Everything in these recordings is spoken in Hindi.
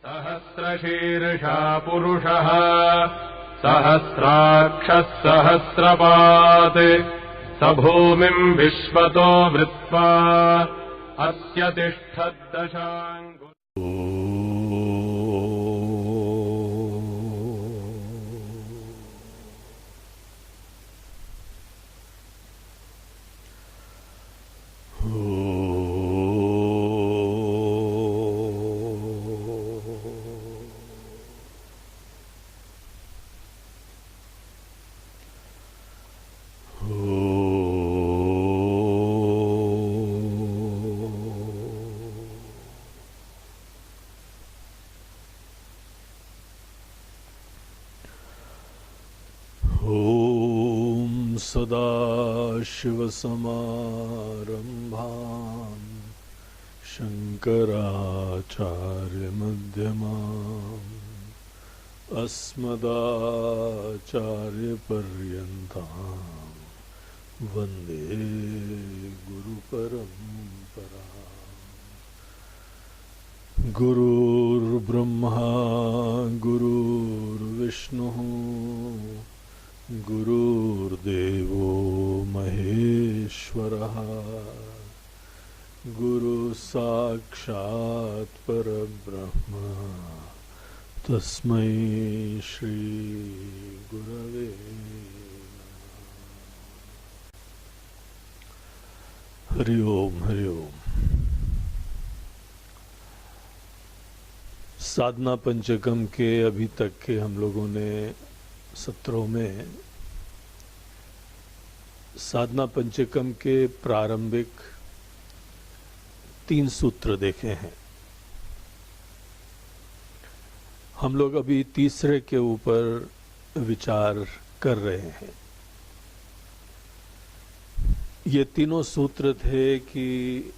सहस्रशीर्षा पुरुषः सहस्राक्षः सहस्रपात् स भूमिम् विश्वतो वृत्वा अस्य तिष्ठद्दशाङ्गुलम्। सदाशिवसमारम्भाम् शङ्कराचार्यमध्यमाम् अस्मदाचार्यपर्यन्ताम् वन्दे गुरुपरम्पराम्। गुरुर्ब्रह्मा गुरुर्विष्णुः गुरुर्देवो महेश्वरः गुरुसाक्षात् परब्रह्म तस्मै श्री गुरवे नमः। हरि ओम हरि ओम। साधना पंचकम के अभी तक के हम लोगों ने सत्रों में साधना पंचकम के प्रारंभिक 3 सूत्र देखे हैं। हम लोग अभी तीसरे के ऊपर विचार कर रहे हैं। ये तीनों सूत्र थे कि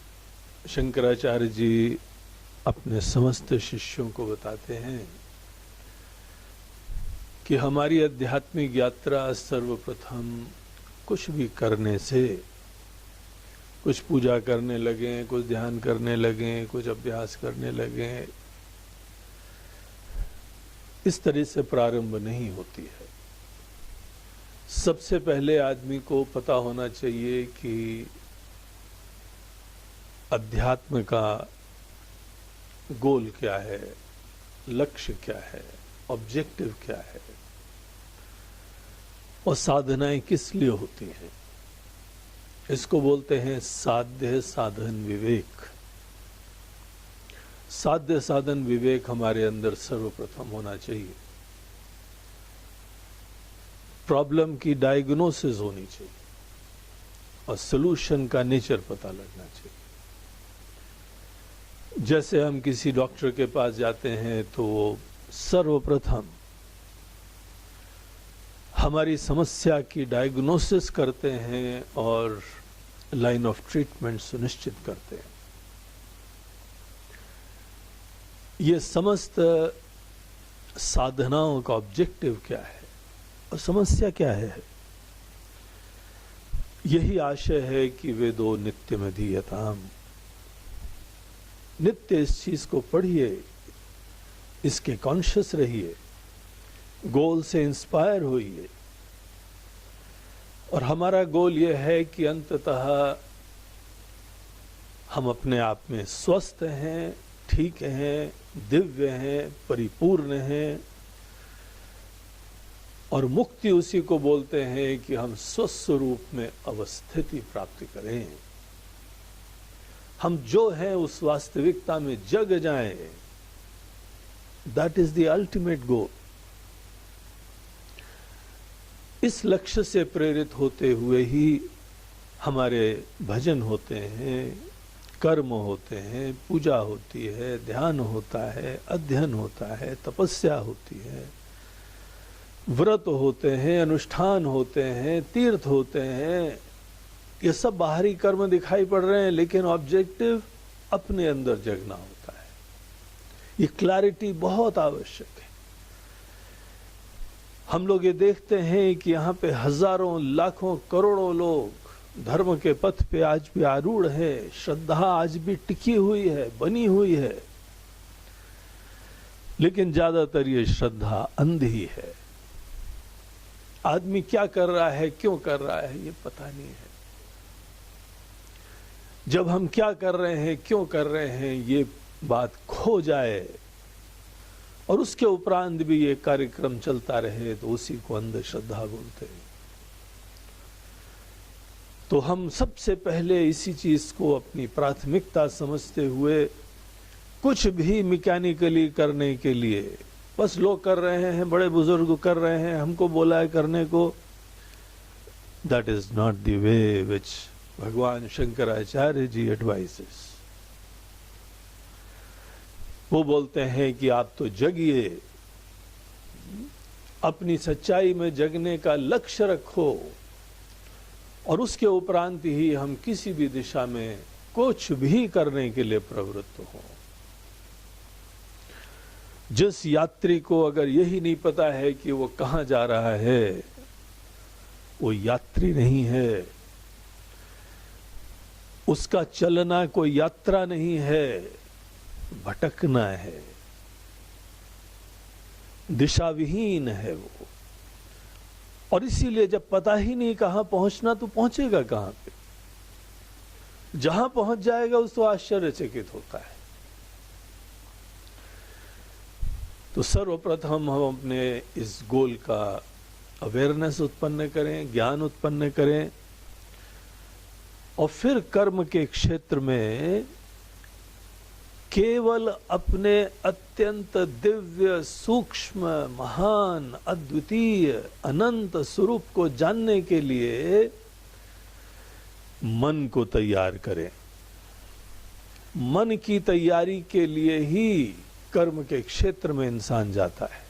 शंकराचार्य जी अपने समस्त शिष्यों को बताते हैं कि हमारी आध्यात्मिक यात्रा सर्वप्रथम कुछ भी करने से, कुछ पूजा करने लगे, कुछ ध्यान करने लगे, कुछ अभ्यास करने लगे, इस तरह से प्रारंभ नहीं होती है। सबसे पहले आदमी को पता होना चाहिए कि अध्यात्म का गोल क्या है, लक्ष्य क्या है, ऑब्जेक्टिव क्या है और साधनाएं किस लिए होती हैं। इसको बोलते हैं साध्य साधन विवेक। साध्य साधन विवेक हमारे अंदर सर्वप्रथम होना चाहिए। प्रॉब्लम की डायग्नोसिस होनी चाहिए और सॉल्यूशन का नेचर पता लगना चाहिए। जैसे हम किसी डॉक्टर के पास जाते हैं तो वो सर्वप्रथम हमारी समस्या की डायग्नोसिस करते हैं और लाइन ऑफ ट्रीटमेंट सुनिश्चित करते हैं। ये समस्त साधनाओं का ऑब्जेक्टिव क्या है और समस्या क्या है। यही आशय है कि वे दो नित्य मधीयताम, नित्य इस चीज को पढ़िए, इसके कॉन्शियस रहिए, गोल से इंस्पायर होइए। और हमारा गोल यह है कि अंततः हम अपने आप में स्वस्थ हैं, ठीक हैं, दिव्य हैं, परिपूर्ण हैं। और मुक्ति उसी को बोलते हैं कि हम स्वस्थ रूप में अवस्थिति प्राप्त करें। हम जो हैं उस वास्तविकता में जग जाएं। That is the ultimate goal. इस लक्ष्य से प्रेरित होते हुए ही हमारे भजन होते हैं, कर्म होते हैं, पूजा होती है, ध्यान होता है, अध्ययन होता है, तपस्या होती है, व्रत होते हैं, अनुष्ठान होते हैं, तीर्थ होते हैं। ये सब बाहरी कर्म दिखाई पड़ रहे हैं, लेकिन ऑब्जेक्टिव अपने अंदर जगना होता है। ये क्लैरिटी बहुत आवश्यक है। हम लोग ये देखते हैं कि यहाँ पे हजारों, लाखों, करोड़ों लोग धर्म के पथ पे आज भी आरूढ़ है, श्रद्धा आज भी टिकी हुई है, बनी हुई है। लेकिन ज्यादातर ये श्रद्धा अंधी है। आदमी क्या कर रहा है, क्यों कर रहा है, ये पता नहीं है। जब हम क्या कर रहे हैं, क्यों कर रहे हैं, ये बात खो जाए और उसके उपरांत भी ये कार्यक्रम चलता रहे तो उसी को अंधश्रद्धा बोलते हैं। तो हम सबसे पहले इसी चीज को अपनी प्राथमिकता समझते हुए कुछ भी मैकेनिकली करने के लिए, बस लोग कर रहे हैं, बड़े बुजुर्ग कर रहे हैं, हमको बोला है करने को, that is not the way which Bhagwan Shankaracharya ji advices. वो बोलते हैं कि आप तो जगिए, अपनी सच्चाई में जगने का लक्ष्य रखो और उसके उपरांत ही हम किसी भी दिशा में कुछ भी करने के लिए प्रवृत्त हो। जिस यात्री को अगर यही नहीं पता है कि वो कहां जा रहा है, वो यात्री नहीं है, उसका चलना कोई यात्रा नहीं है, भटकना है, दिशा विहीन है वो। और इसीलिए जब पता ही नहीं कहां पहुंचना तो पहुंचेगा कहां पे, जहां पहुंच जाएगा उसको आश्चर्यचकित होता है। तो सर्वप्रथम हम अपने इस गोल का अवेयरनेस उत्पन्न करें, ज्ञान उत्पन्न करें और फिर कर्म के क्षेत्र में केवल अपने अत्यंत दिव्य, सूक्ष्म, महान, अद्वितीय, अनंत स्वरूप को जानने के लिए मन को तैयार करें। मन की तैयारी के लिए ही कर्म के क्षेत्र में इंसान जाता है।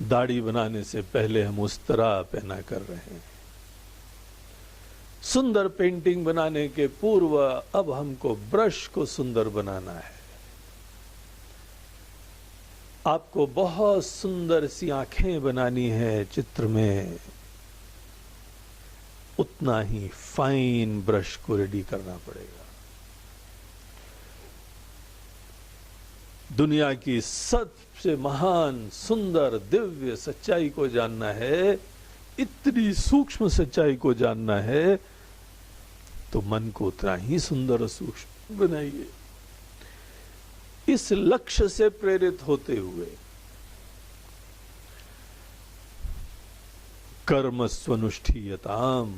दाढ़ी बनाने से पहले हम उस्तरा पहना कर रहे हैं, सुंदर पेंटिंग बनाने के पूर्व अब हमको ब्रश को सुंदर बनाना है। आपको बहुत सुंदर सी आंखें बनानी है चित्र में, उतना ही फाइन ब्रश को रेडी करना पड़ेगा। दुनिया की सबसे महान, सुंदर, दिव्य सच्चाई को जानना है, इतनी सूक्ष्म सच्चाई को जानना है, तो मन को उतना ही सुंदर और सूक्ष्म बनाइए। इस लक्ष्य से प्रेरित होते हुए कर्म स्वनुष्ठीयताम,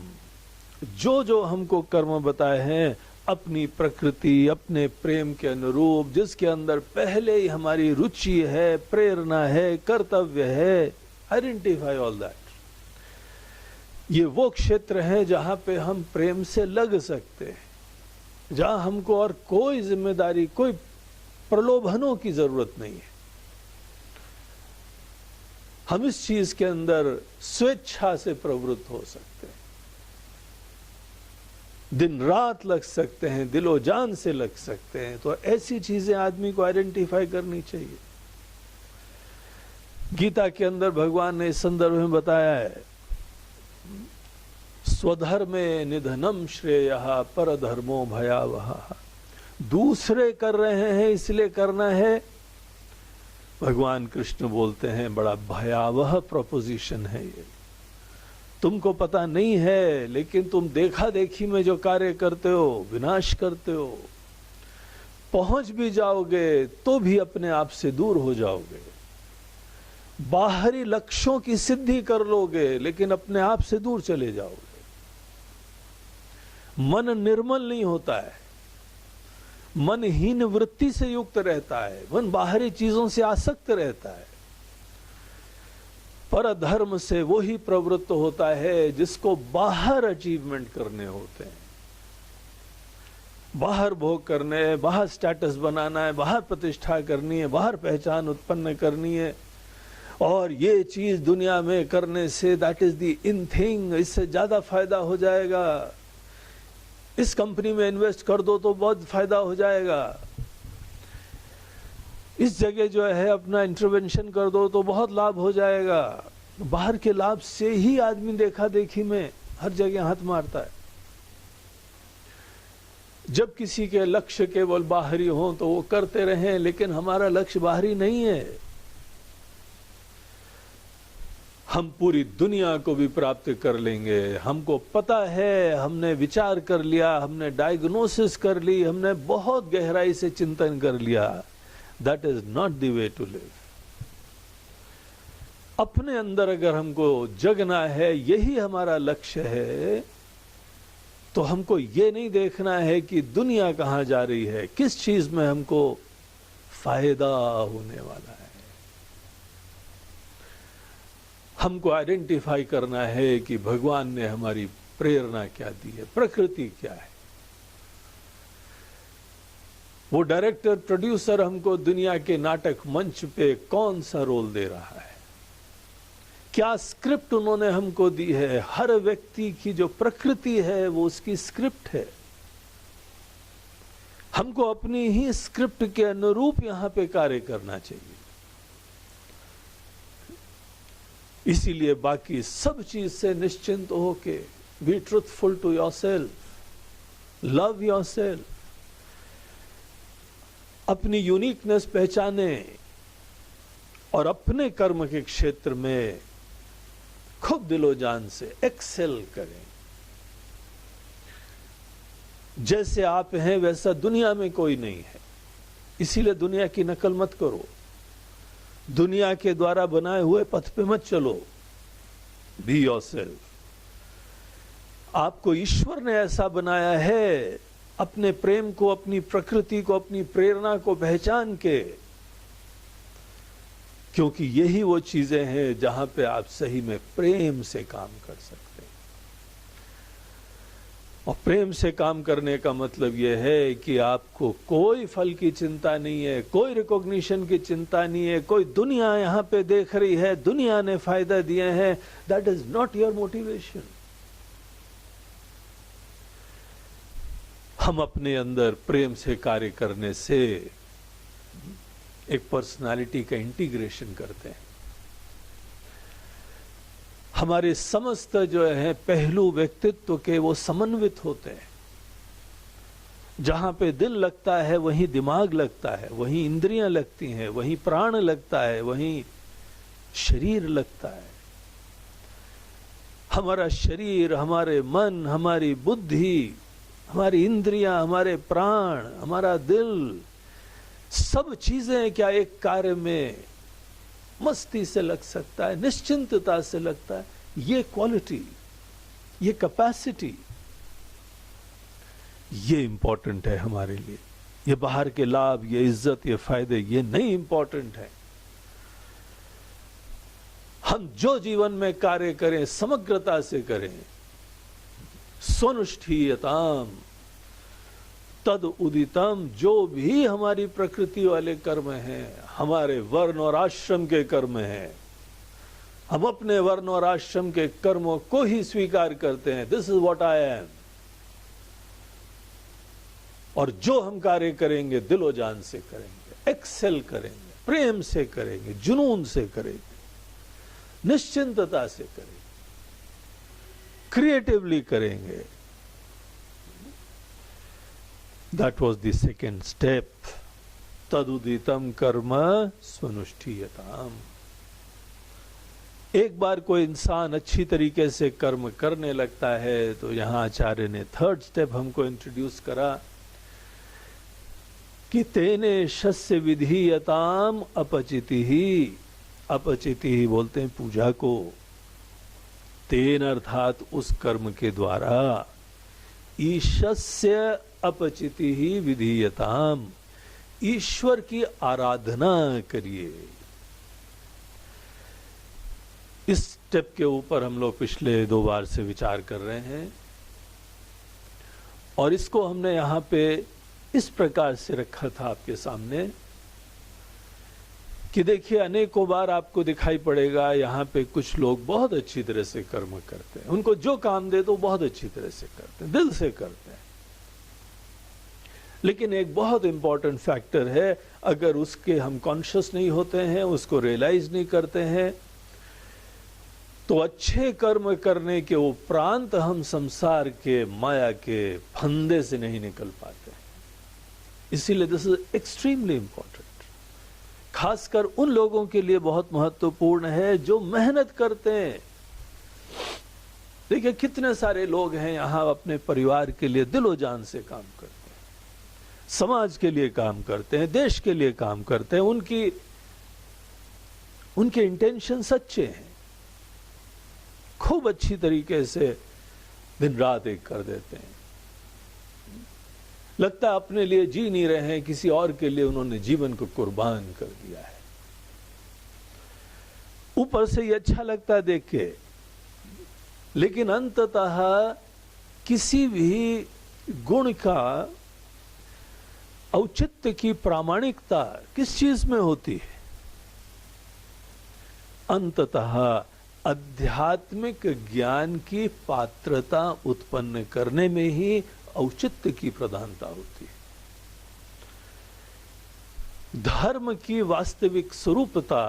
जो जो हमको कर्म बताए हैं अपनी प्रकृति, अपने प्रेम के अनुरूप, जिसके अंदर पहले ही हमारी रुचि है, प्रेरणा है, कर्तव्य है, आइडेंटिफाई ऑल दैट। ये वो क्षेत्र है जहां पे हम प्रेम से लग सकते हैं, जहां हमको और कोई जिम्मेदारी, कोई प्रलोभनों की जरूरत नहीं है। हम इस चीज के अंदर स्वेच्छा से प्रवृत्त हो सकते हैं, दिन रात लग सकते हैं, दिलो जान से लग सकते हैं। तो ऐसी चीजें आदमी को आइडेंटिफाई करनी चाहिए। गीता के अंदर भगवान ने इस संदर्भ में बताया है, स्वधर्मे निधनम श्रेयः परधर्मो भयावह। दूसरे कर रहे हैं इसलिए करना है, भगवान कृष्ण बोलते हैं बड़ा भयावह प्रोपोजिशन है ये। तुमको पता नहीं है, लेकिन तुम देखा देखी में जो कार्य करते हो, विनाश करते हो। पहुंच भी जाओगे तो भी अपने आप से दूर हो जाओगे। बाहरी लक्ष्यों की सिद्धि कर लोगे लेकिन अपने आप से दूर चले जाओगे। मन निर्मल नहीं होता है, मन हीन वृत्ति से युक्त रहता है, मन बाहरी चीजों से आसक्त रहता है। पर धर्म से वो ही प्रवृत्त होता है जिसको बाहर अचीवमेंट करने होते हैं, बाहर भोग करने, बाहर स्टेटस बनाना है, बाहर प्रतिष्ठा करनी है, बाहर पहचान उत्पन्न करनी है। और ये चीज दुनिया में करने say that is the in thing, इससे ज्यादा फायदा हो जाएगा, इस कंपनी में इन्वेस्ट कर दो तो बहुत फायदा हो जाएगा, इस जगह जो है अपना इंटरवेंशन कर दो तो बहुत लाभ हो जाएगा। बाहर के लाभ से ही आदमी देखा देखी में हर जगह हाथ मारता है। जब किसी के लक्ष्य केवल बाहरी हों तो वो करते रहें, लेकिन हमारा लक्ष्य बाहरी नहीं है। हम पूरी दुनिया को भी प्राप्त कर लेंगे। हमको पता है, हमने विचार कर लिया, हमने डायग्नोसिस कर ली, हमने बहुत गहराई से चिंतन कर लिया। That is not the way to live. अपने अंदर अगर हमको जगना है, यही हमारा लक्ष्य है, तो हमको ये नहीं देखना है कि दुनिया कहां जा रही है, किस चीज में हमको फायदा होने वाला है। हमको आइडेंटिफाई करना है कि भगवान ने हमारी प्रेरणा क्या दी है, प्रकृति क्या है। वो डायरेक्टर प्रोड्यूसर हमको दुनिया के नाटक मंच पे कौन सा रोल दे रहा है, क्या स्क्रिप्ट उन्होंने हमको दी है। हर व्यक्ति की जो प्रकृति है वो उसकी स्क्रिप्ट है। हमको अपनी ही स्क्रिप्ट के अनुरूप यहां पे कार्य करना चाहिए। इसीलिए बाकी सब चीज से निश्चिंत होके be truthful to yourself, love yourself, अपनी यूनिकनेस पहचाने और अपने कर्म के क्षेत्र में खूब दिलो जान से एक्सेल करें। जैसे आप हैं वैसा दुनिया में कोई नहीं है, इसीलिए दुनिया की नकल मत करो, दुनिया के द्वारा बनाए हुए पथ पे मत चलो। Be yourself. आपको ईश्वर ने ऐसा बनाया है, अपने प्रेम को, अपनी प्रकृति को, अपनी प्रेरणा को पहचान के, क्योंकि यही वो चीजें हैं जहां पे आप सही में प्रेम से काम कर सकते हैं। और प्रेम से काम करने का मतलब यह है कि आपको कोई फल की चिंता नहीं है, कोई रिकॉग्निशन की चिंता नहीं है, कोई दुनिया यहां पे देख रही है, दुनिया ने फायदा दिए हैं। That is not your motivation. हम अपने अंदर प्रेम से कार्य करने से एक पर्सनालिटी का इंटीग्रेशन करते हैं। हमारे समस्त जो है पहलू व्यक्तित्व के वो समन्वित होते हैं। जहां पे दिल लगता है वहीं दिमाग लगता है, वहीं इंद्रियां लगती हैं, वहीं प्राण लगता है, वहीं शरीर लगता है। हमारा शरीर, हमारे मन, हमारी बुद्धि, हमारी इंद्रियां, हमारे प्राण, हमारा दिल, सब चीजें क्या एक कार्य में मस्ती से लग सकता है, निश्चिंतता से लगता है। ये क्वालिटी, ये कैपेसिटी, ये इंपॉर्टेंट है हमारे लिए। ये बाहर के लाभ, ये इज्जत, ये फायदे, ये नहीं इंपॉर्टेंट है। हम जो जीवन में कार्य करें समग्रता से करें। स्वनुष्ठीयताम तद उदितम, जो भी हमारी प्रकृति वाले कर्म हैं, हमारे वर्ण और आश्रम के कर्म हैं, हम अपने वर्ण और आश्रम के कर्मों को ही स्वीकार करते हैं। This is what I am. और जो हम कार्य करेंगे दिलो जान से करेंगे, एक्सेल करेंगे, प्रेम से करेंगे, जुनून से करेंगे, निश्चिंतता से करेंगे, क्रिएटिवली करेंगे। That was the second step. तदुदितम कर्म स्वनुष्ठीयताम। एक बार कोई इंसान अच्छी तरीके से कर्म करने लगता है तो यहां आचार्य ने थर्ड स्टेप हमको इंट्रोड्यूस करा कि तेने शस्य विधीयताम अपचिति ही। अपचिति ही बोलते हैं पूजा को। तेन अर्थात उस कर्म के द्वारा ईशस्य अपचिति ही विधीयताम, ईश्वर की आराधना करिए। इस स्टेप के ऊपर हम लोग पिछले 2 बार से विचार कर रहे हैं और इसको हमने यहां पे इस प्रकार से रखा था आपके सामने कि देखिए अनेकों बार आपको दिखाई पड़ेगा यहां पे कुछ लोग बहुत अच्छी तरह से कर्म करते हैं, उनको जो काम दे दो बहुत अच्छी तरह से करते हैं, दिल से करते हैं। लेकिन एक बहुत इंपॉर्टेंट फैक्टर है, अगर उसके हम कॉन्शियस नहीं होते हैं, उसको रियलाइज नहीं करते हैं, तो अच्छे कर्म करने के उपरांत हम संसार के माया के फंदे से नहीं निकल पाते। इसीलिए दिस इज एक्सट्रीमली इंपॉर्टेंट। खासकर उन लोगों के लिए बहुत महत्वपूर्ण है जो मेहनत करते हैं। देखिए कितने सारे लोग हैं यहां अपने परिवार के लिए दिलो जान से काम करते हैं, समाज के लिए काम करते हैं, देश के लिए काम करते हैं। उनके इंटेंशन सच्चे हैं, खूब अच्छी तरीके से दिन रात एक कर देते हैं। लगता है अपने लिए जी नहीं रहे हैं, किसी और के लिए उन्होंने जीवन को कुर्बान कर दिया है। ऊपर से ये अच्छा लगता है देख के, लेकिन अंततः किसी भी गुण का औचित्य की प्रामाणिकता किस चीज में होती है? अंततः आध्यात्मिक ज्ञान की पात्रता उत्पन्न करने में ही औचित्य की प्रधानता होती है। धर्म की वास्तविक स्वरूपता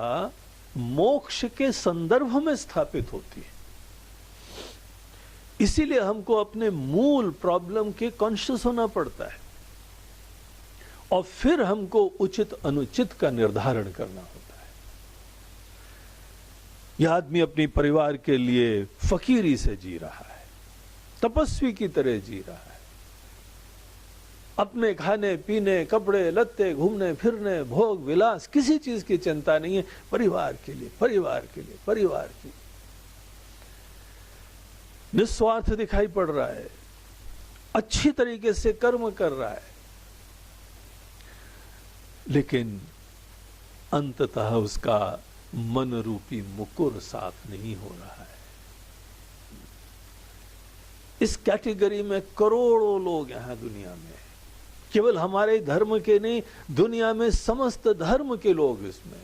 मोक्ष के संदर्भ में स्थापित होती है। इसीलिए हमको अपने मूल प्रॉब्लम के कॉन्शियस होना पड़ता है और फिर हमको उचित अनुचित का निर्धारण करना होता है। यह आदमी अपनी परिवार के लिए फकीरी से जी रहा है, तपस्वी की तरह जी रहा है, अपने खाने पीने, कपड़े लत्ते, घूमने फिरने, भोग विलास, किसी चीज की चिंता नहीं है। परिवार के लिए, परिवार के लिए, परिवार की निस्वार्थ दिखाई पड़ रहा है, अच्छी तरीके से कर्म कर रहा है, लेकिन अंततः उसका मन रूपी मुकुर साफ नहीं हो रहा है। इस कैटेगरी में करोड़ों लोग यहां दुनिया में, केवल हमारे धर्म के नहीं, दुनिया में समस्त धर्म के लोग इसमें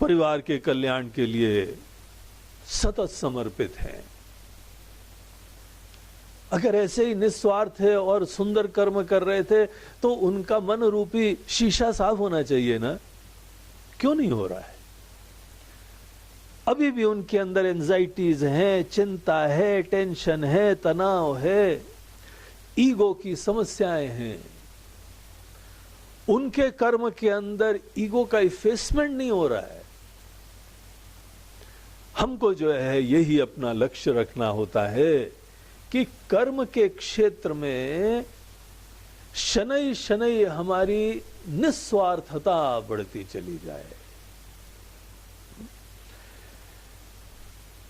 परिवार के कल्याण के लिए सतत समर्पित हैं। अगर ऐसे ही निस्वार्थ है और सुंदर कर्म कर रहे थे तो उनका मन रूपी शीशा साफ होना चाहिए ना, क्यों नहीं हो रहा है? अभी भी उनके अंदर एंजाइटीज हैं, चिंता है, टेंशन है, तनाव है, ईगो की समस्याएं हैं। उनके कर्म के अंदर ईगो का इफेसमेंट नहीं हो रहा है। हमको जो है यही अपना लक्ष्य रखना होता है कि कर्म के क्षेत्र में शनै शनै हमारी निस्वार्थता बढ़ती चली जाए।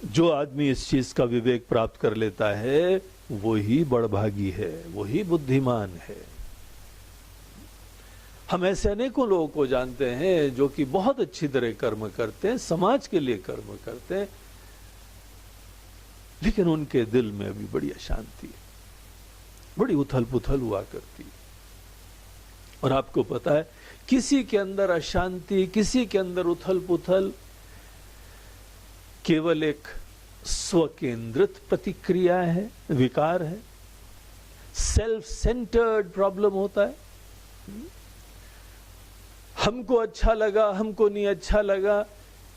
जो आदमी इस चीज का विवेक प्राप्त कर लेता है वही बड़भागी है, वही बुद्धिमान है। हम ऐसे अनेकों लोगों को जानते हैं जो कि बहुत अच्छी तरह कर्म करते हैं, समाज के लिए कर्म करते हैं, लेकिन उनके दिल में अभी बड़ी अशांति है, बड़ी उथल पुथल हुआ करती है। और आपको पता है, किसी के अंदर अशांति, किसी के अंदर उथल पुथल केवल एक स्वकेंद्रित प्रतिक्रिया है, विकार है, सेल्फ सेंटर्ड प्रॉब्लम होता है। हमको अच्छा लगा, हमको नहीं अच्छा लगा,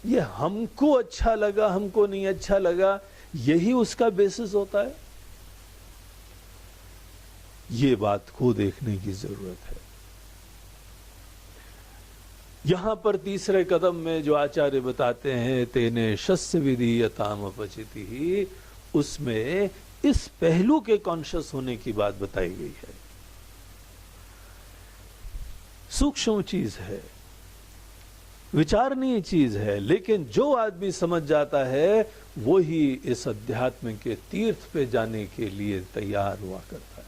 ये हमको अच्छा लगा, हमको नहीं अच्छा लगा, यही उसका बेसिस होता है। ये बात को देखने की जरूरत है। यहां पर तीसरे कदम में जो आचार्य बताते हैं, तेने शस्य विधीयताम अपचिति ही, उसमें इस पहलू के कॉन्शियस होने की बात बताई गई है। सूक्ष्म चीज है, विचारणीय चीज है, लेकिन जो आदमी समझ जाता है वो ही इस अध्यात्म के तीर्थ पे जाने के लिए तैयार हुआ करता है।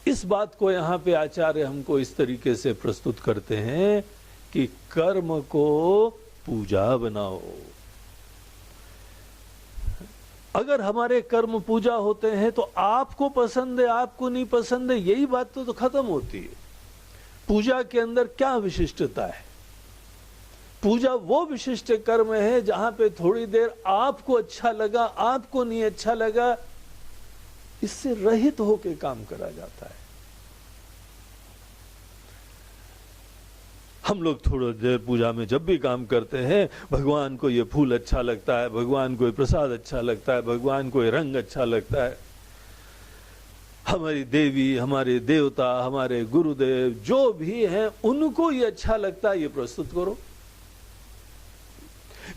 इस बात को यहां पे आचार्य हमको इस तरीके से प्रस्तुत करते हैं कि कर्म को पूजा बनाओ। अगर हमारे कर्म पूजा होते हैं तो आपको पसंद है, आपको नहीं पसंद है, यही बात तो खत्म होती है। पूजा के अंदर क्या विशिष्टता है? पूजा वो विशिष्ट कर्म है जहां पे थोड़ी देर आपको अच्छा लगा, आपको नहीं अच्छा लगा, इससे रहित होकर काम करा जाता है। हम लोग थोड़ी देर पूजा में जब भी काम करते हैं, भगवान को ये फूल अच्छा लगता है, भगवान को ये प्रसाद अच्छा लगता है, भगवान को ये रंग अच्छा लगता है, हमारी देवी, हमारे देवता, हमारे गुरुदेव जो भी हैं उनको ये अच्छा लगता है, ये प्रस्तुत करो।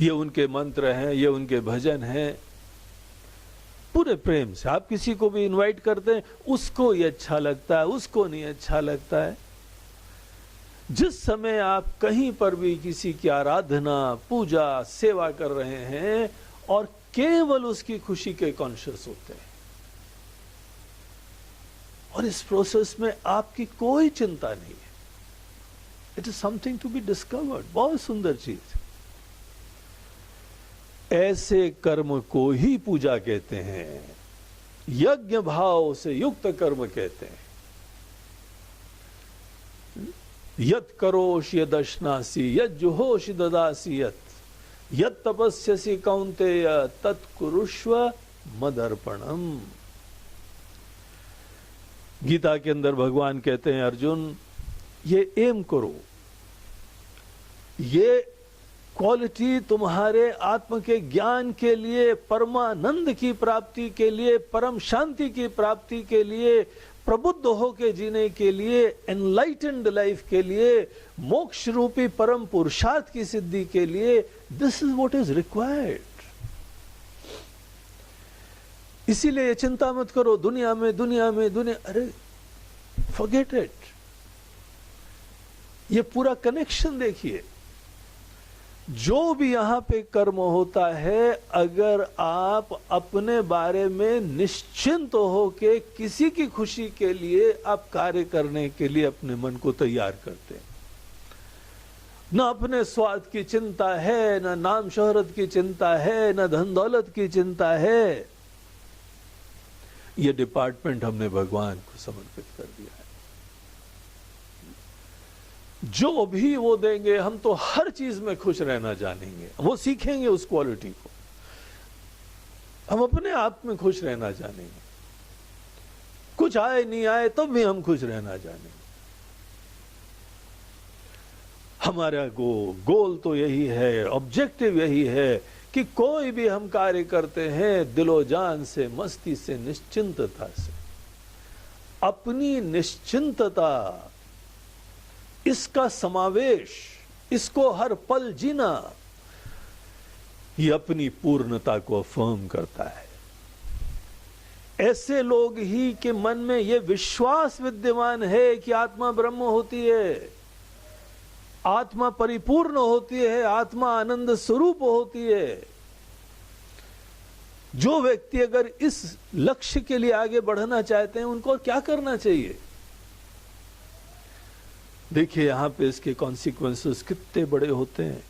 ये उनके मंत्र हैं, ये उनके भजन हैं, पूरे प्रेम से आप किसी को भी इनवाइट करते हैं, उसको ये अच्छा लगता है, उसको नहीं अच्छा लगता है। जिस समय आप कहीं पर भी किसी की आराधना, पूजा, सेवा कर रहे हैं और केवल उसकी खुशी के कॉन्शियस होते हैं, और इस प्रोसेस में आपकी कोई चिंता नहीं है, it is something to be discovered. बहुत सुंदर चीज। ऐसे कर्म को ही पूजा कहते हैं, यज्ञ भाव से युक्त कर्म कहते हैं। यत् करोषि यदश्नासि यज्जुहोषि ददासि यत् तपस्यसि कौन्तेय तत्कुरुष्व मदर्पणम। गीता के अंदर भगवान कहते हैं, अर्जुन ये एम करो, ये क्वालिटी तुम्हारे आत्म के ज्ञान के लिए, परमानंद की प्राप्ति के लिए, परम शांति की प्राप्ति के लिए, प्रबुद्ध होके जीने के लिए, एनलाइटेंड लाइफ के लिए, मोक्ष रूपी परम पुरुषार्थ की सिद्धि के लिए, this is what is required. इसीलिए चिंता मत करो दुनिया में, अरे फॉरगेट इट। ये पूरा कनेक्शन देखिए, जो भी यहां पे कर्म होता है, अगर आप अपने बारे में निश्चिंत हो के किसी की खुशी के लिए आप कार्य करने के लिए अपने मन को तैयार करते हैं, न अपने स्वार्थ की चिंता है, न नाम शोहरत की चिंता है, न धन दौलत की चिंता है, ये डिपार्टमेंट हमने भगवान को समर्पित कर दिया है। जो भी वो देंगे, हम तो हर चीज में खुश रहना जानेंगे, वो सीखेंगे उस क्वालिटी को, हम अपने आप में खुश रहना जानेंगे, कुछ आए नहीं आए तब भी हम खुश रहना जानेंगे। हमारा गोल तो यही है, ऑब्जेक्टिव यही है कि कोई भी हम कार्य करते हैं दिलो जान से, मस्ती से, निश्चिंतता से। अपनी निश्चिंतता, इसका समावेश, इसको हर पल जीना, ये अपनी पूर्णता को अफर्म करता है। ऐसे लोग ही के मन में ये विश्वास विद्यमान है कि आत्मा ब्रह्म होती है, आत्मा परिपूर्ण होती है, आत्मा आनंद स्वरूप होती है। जो व्यक्ति अगर इस लक्ष्य के लिए आगे बढ़ना चाहते हैं, उनको क्या करना चाहिए? देखिए यहां पे इसके कॉन्सिक्वेंसेस कितने बड़े होते हैं।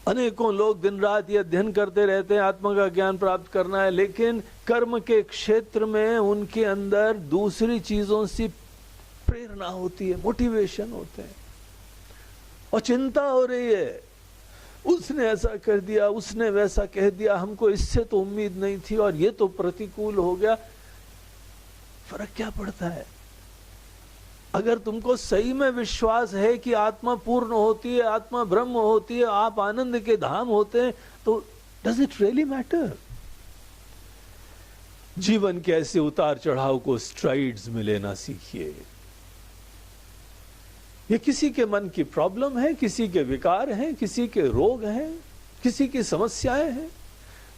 अनेकों लोग दिन रात ये अध्ययन करते रहते हैं, आत्मा का ज्ञान प्राप्त करना है, लेकिन कर्म के क्षेत्र में उनके अंदर दूसरी चीजों से प्रेरणा होती है, मोटिवेशन होते हैं, और चिंता हो रही है, उसने ऐसा कर दिया, उसने वैसा कह दिया, हमको इससे तो उम्मीद नहीं थी और ये तो प्रतिकूल हो गया। फर्क क्या पड़ता है? अगर तुमको सही में विश्वास है कि आत्मा पूर्ण होती है, आत्मा ब्रह्म होती है, आप आनंद के धाम होते हैं, तो डज इट रियली मैटर? जीवन के ऐसे उतार चढ़ाव को स्ट्राइड्स में लेना सीखिए। ये किसी के मन की प्रॉब्लम है, किसी के विकार हैं, किसी के रोग हैं, किसी की समस्याएं हैं,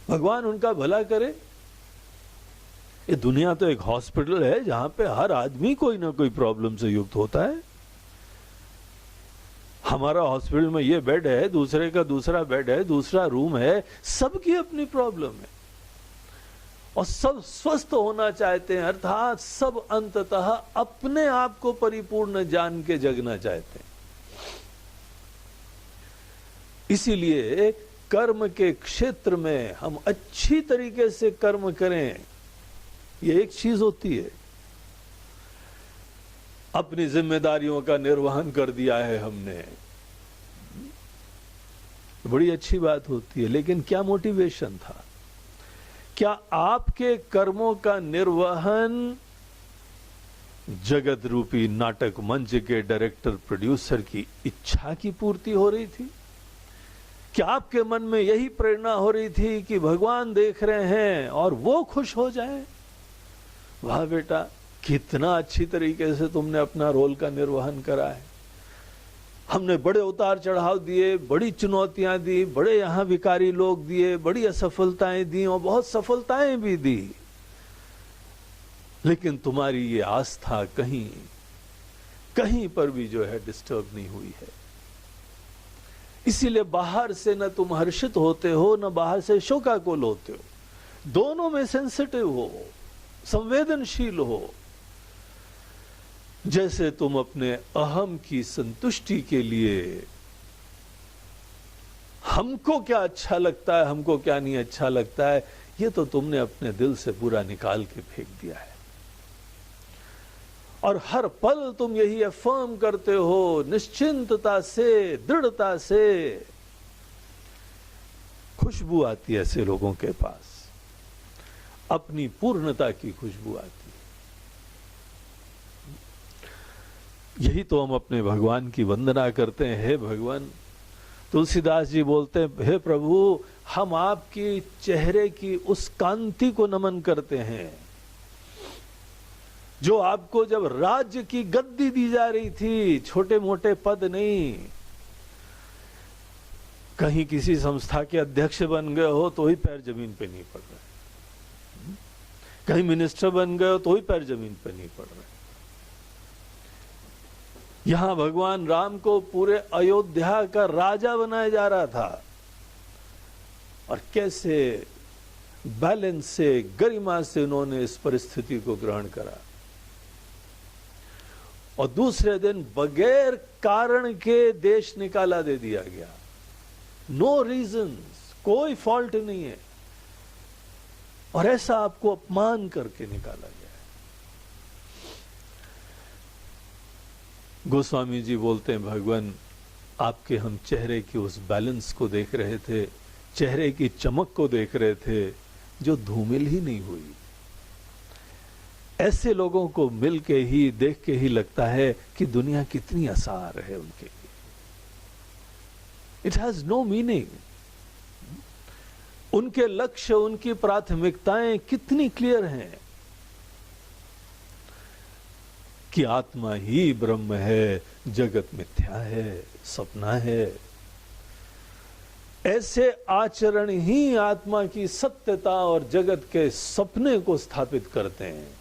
भगवान उनका भला करे। ये दुनिया तो एक हॉस्पिटल है जहां पे हर आदमी कोई ना कोई प्रॉब्लम से युक्त होता है। हमारा हॉस्पिटल में ये बेड है, दूसरे का दूसरा बेड है, दूसरा रूम है, सबकी अपनी प्रॉब्लम है और सब स्वस्थ होना चाहते हैं, अर्थात सब अंततः अपने आप को परिपूर्ण जान के जगना चाहते हैं। इसीलिए कर्म के क्षेत्र में हम अच्छी तरीके से कर्म करें, ये एक चीज होती है। अपनी जिम्मेदारियों का निर्वहन कर दिया है हमने, बड़ी अच्छी बात होती है, लेकिन क्या मोटिवेशन था? क्या आपके कर्मों का निर्वहन जगत रूपी नाटक मंच के डायरेक्टर प्रोड्यूसर की इच्छा की पूर्ति हो रही थी? क्या आपके मन में यही प्रेरणा हो रही थी कि भगवान देख रहे हैं और वो खुश हो जाएं? वाह बेटा, कितना अच्छी तरीके से तुमने अपना रोल का निर्वहन करा है। हमने बड़े उतार चढ़ाव दिए, बड़ी चुनौतियां दी, बड़े यहाँ विकारी लोग दिए, बड़ी असफलताएं दी और बहुत सफलताएं भी दी, लेकिन तुम्हारी ये आस्था कहीं कहीं पर भी जो है डिस्टर्ब नहीं हुई है। इसीलिए बाहर से न तुम हर्षित होते हो, न बाहर से शोकाकुल होते हो, दोनों में सेंसिटिव हो, संवेदनशील हो। जैसे तुम अपने अहम की संतुष्टि के लिए हमको क्या अच्छा लगता है, हमको क्या नहीं अच्छा लगता है, ये तो तुमने अपने दिल से पूरा निकाल के फेंक दिया है। और हर पल तुम यही अफर्म करते हो निश्चिंतता से, दृढ़ता से। खुशबू आती है ऐसे लोगों के पास, अपनी पूर्णता की खुशबू आती है। यही तो हम अपने भगवान की वंदना करते हैं। हे भगवान, तुलसीदास जी बोलते हैं, हे प्रभु, हम आपकी चेहरे की उस कांति को नमन करते हैं जो आपको जब राज्य की गद्दी दी जा रही थी, छोटे मोटे पद नहीं, कहीं किसी संस्था के अध्यक्ष बन गए हो तो ही पैर जमीन पे नहीं पड़ रहे, कहीं मिनिस्टर बन गए हो तो ही पैर जमीन पे नहीं पड़ रहे। यहां भगवान राम को पूरे अयोध्या का राजा बनाया जा रहा था, और कैसे बैलेंस से, गरिमा से उन्होंने इस परिस्थिति को ग्रहण करा। और दूसरे दिन बगैर कारण के देश निकाला दे दिया गया, नो रीजंस, कोई फॉल्ट नहीं है, और ऐसा आपको अपमान करके निकाला गया। गोस्वामी जी बोलते हैं, भगवान, आपके हम चेहरे के उस बैलेंस को देख रहे थे, चेहरे की चमक को देख रहे थे जो धूमिल ही नहीं हुई। ऐसे लोगों को मिल के ही, देख के ही लगता है कि दुनिया कितनी आसार है उनके लिए। It has no meaning. उनके लक्ष्य, उनकी प्राथमिकताएं कितनी क्लियर हैं कि आत्मा ही ब्रह्म है, जगत मिथ्या है, सपना है। ऐसे आचरण ही आत्मा की सत्यता और जगत के सपने को स्थापित करते हैं।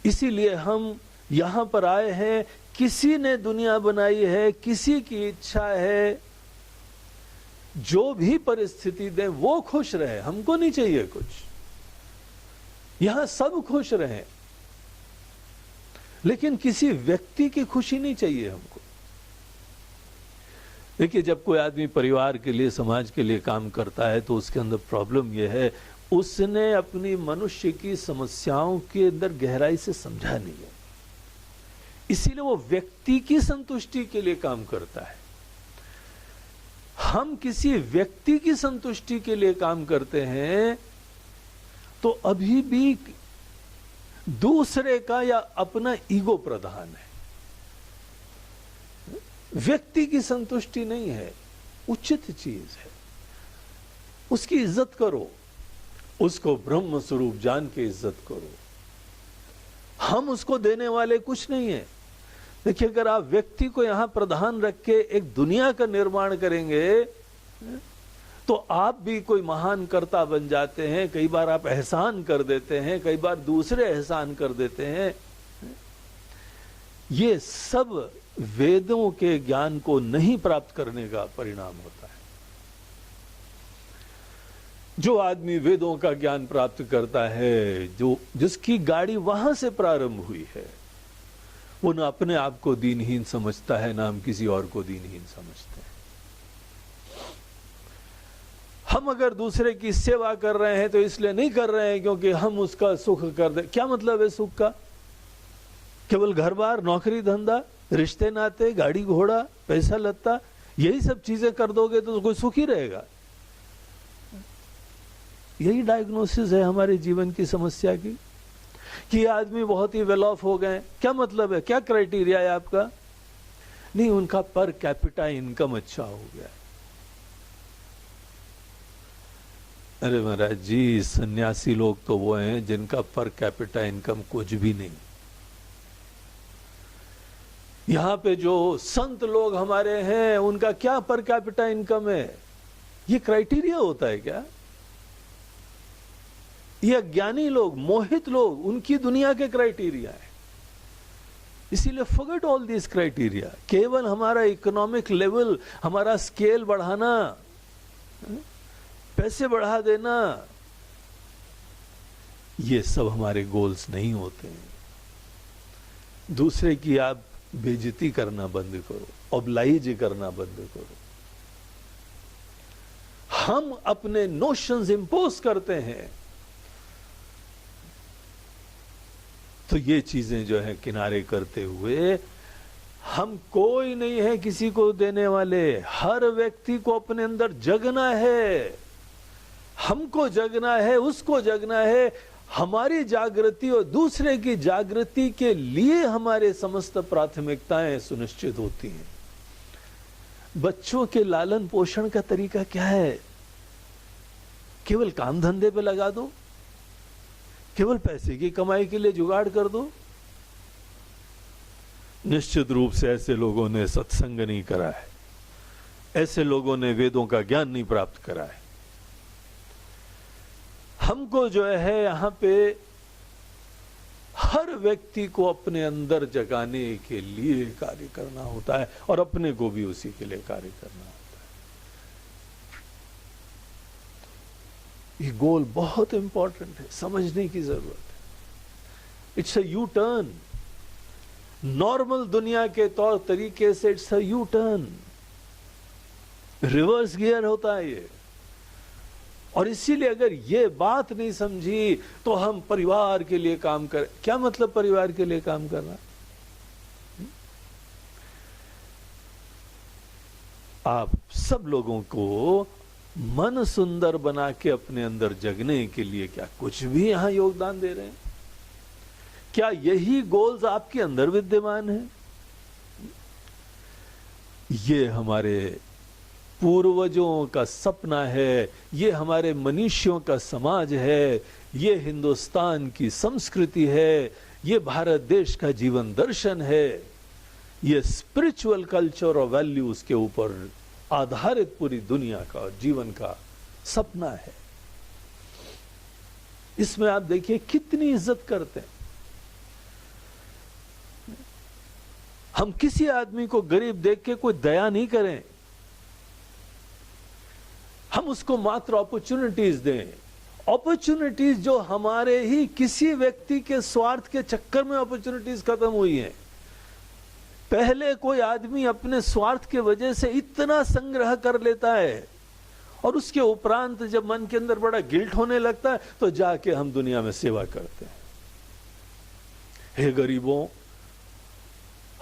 इसीलिए हम यहां पर आए हैं। किसी ने दुनिया बनाई है, किसी की इच्छा है, जो भी परिस्थिति दे वो खुश रहे, हमको नहीं चाहिए कुछ, यहां सब खुश रहे, लेकिन किसी व्यक्ति की खुशी नहीं चाहिए हमको। देखिए, जब कोई आदमी परिवार के लिए, समाज के लिए काम करता है तो उसके अंदर प्रॉब्लम यह है, उसने अपनी मनुष्य की समस्याओं के अंदर गहराई से समझा नहीं है, इसीलिए वो व्यक्ति की संतुष्टि के लिए काम करता है। हम किसी व्यक्ति की संतुष्टि के लिए काम करते हैं तो अभी भी दूसरे का या अपना ईगो प्रधान है, व्यक्ति की संतुष्टि नहीं है। उचित चीज है, उसकी इज्जत करो, उसको ब्रह्म स्वरूप जान के इज्जत करो। हम उसको देने वाले कुछ नहीं है। देखिए, अगर आप व्यक्ति को यहां प्रधान रख के एक दुनिया का निर्माण करेंगे तो आप भी कोई महान कर्ता बन जाते हैं। कई बार आप एहसान कर देते हैं, कई बार दूसरे एहसान कर देते हैं। ये सब वेदों के ज्ञान को नहीं प्राप्त करने का परिणाम होता है। जो आदमी वेदों का ज्ञान प्राप्त करता है, जिसकी गाड़ी वहां से प्रारंभ हुई है, वो न अपने आप को दीनहीन समझता है, ना हम किसी और को दीनहीन समझते हैं। हम अगर दूसरे की सेवा कर रहे हैं तो इसलिए नहीं कर रहे हैं क्योंकि हम उसका सुख कर दे। क्या मतलब है सुख का? केवल घर बार, नौकरी धंधा, रिश्ते नाते, गाड़ी घोड़ा, पैसा लत्ता, यही सब चीजें कर दोगे तो कोई सुखी रहेगा? यही डायग्नोसिस है हमारे जीवन की समस्या की, कि आदमी बहुत ही वेल ऑफ हो गए, क्या मतलब है, क्या क्राइटेरिया है आपका? नहीं, उनका पर कैपिटा इनकम अच्छा हो गया। अरे महाराज जी, सन्यासी लोग तो वो हैं जिनका पर कैपिटा इनकम कुछ भी नहीं। यहां पे जो संत लोग हमारे हैं उनका क्या पर कैपिटा इनकम है? ये क्राइटेरिया होता है क्या? ये अज्ञानी लोग, मोहित लोग, उनकी दुनिया के क्राइटेरिया है। इसीलिए फॉरगेट ऑल दिस क्राइटेरिया। केवल हमारा इकोनॉमिक लेवल, हमारा स्केल बढ़ाना, पैसे बढ़ा देना, ये सब हमारे गोल्स नहीं होते हैं। दूसरे की आप बेइज्जती करना बंद करो, ऑब्लाइज करना बंद करो। हम अपने नोशंस इंपोज करते हैं, तो ये चीजें जो है किनारे करते हुए, हम कोई नहीं है किसी को देने वाले। हर व्यक्ति को अपने अंदर जगना है, हमको जगना है, उसको जगना है। हमारी जागृति और दूसरे की जागृति के लिए हमारे समस्त प्राथमिकताएं सुनिश्चित होती हैं। बच्चों के लालन पोषण का तरीका क्या है? केवल काम धंधे पे लगा दो, केवल पैसे की कमाई के लिए जुगाड़ कर दो। निश्चित रूप से ऐसे लोगों ने सत्संग नहीं करा है, ऐसे लोगों ने वेदों का ज्ञान नहीं प्राप्त करा है। हमको जो है यहां पे हर व्यक्ति को अपने अंदर जगाने के लिए कार्य करना होता है, और अपने को भी उसी के लिए कार्य करना होता है। ये गोल बहुत इंपॉर्टेंट है, समझने की जरूरत है। It's a U turn. Normal दुनिया के तौर तरीके से it's a U turn, reverse gear होता है ये। और इसीलिए अगर ये बात नहीं समझी तो हम परिवार के लिए काम करें। क्या मतलब परिवार के लिए काम करना? आप सब लोगों को मन सुंदर बना के अपने अंदर जगने के लिए क्या कुछ भी यहां योगदान दे रहे हैं? क्या यही गोल्स आपके अंदर विद्यमान है? ये हमारे पूर्वजों का सपना है, ये हमारे मनुष्यों का समाज है, ये हिंदुस्तान की संस्कृति है, ये भारत देश का जीवन दर्शन है, ये स्पिरिचुअल कल्चर और वैल्यूज के ऊपर आधारित पूरी दुनिया का जीवन का सपना है। इसमें आप देखिए कितनी इज्जत करते हैं। हम किसी आदमी को गरीब देख के कोई दया नहीं करें, हम उसको मात्र अपॉर्चुनिटीज दें। अपॉर्चुनिटीज जो हमारे ही किसी व्यक्ति के स्वार्थ के चक्कर में अपॉर्चुनिटीज खत्म हुई हैं। पहले कोई आदमी अपने स्वार्थ के वजह से इतना संग्रह कर लेता है, और उसके उपरांत जब मन के अंदर बड़ा गिल्ट होने लगता है तो जाके हम दुनिया में सेवा करते हैं। हे गरीबों,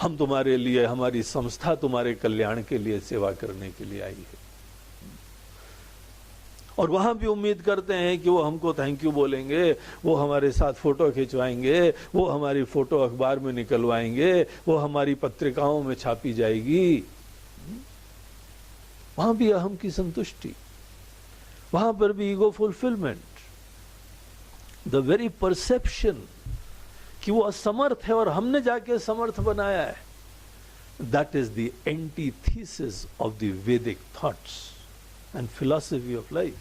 हम तुम्हारे लिए, हमारी संस्था तुम्हारे कल्याण के लिए सेवा करने के लिए आई है। और वहां भी उम्मीद करते हैं कि वो हमको थैंक यू बोलेंगे, वो हमारे साथ फोटो खिंचवाएंगे, वो हमारी फोटो अखबार में निकलवाएंगे, वो हमारी पत्रिकाओं में छापी जाएगी। वहां भी अहम की संतुष्टि, वहां पर भी ego fulfilment, the very perception कि वो असमर्थ है और हमने जाके समर्थ बनाया है। That is the antithesis of the Vedic thoughts and philosophy of life.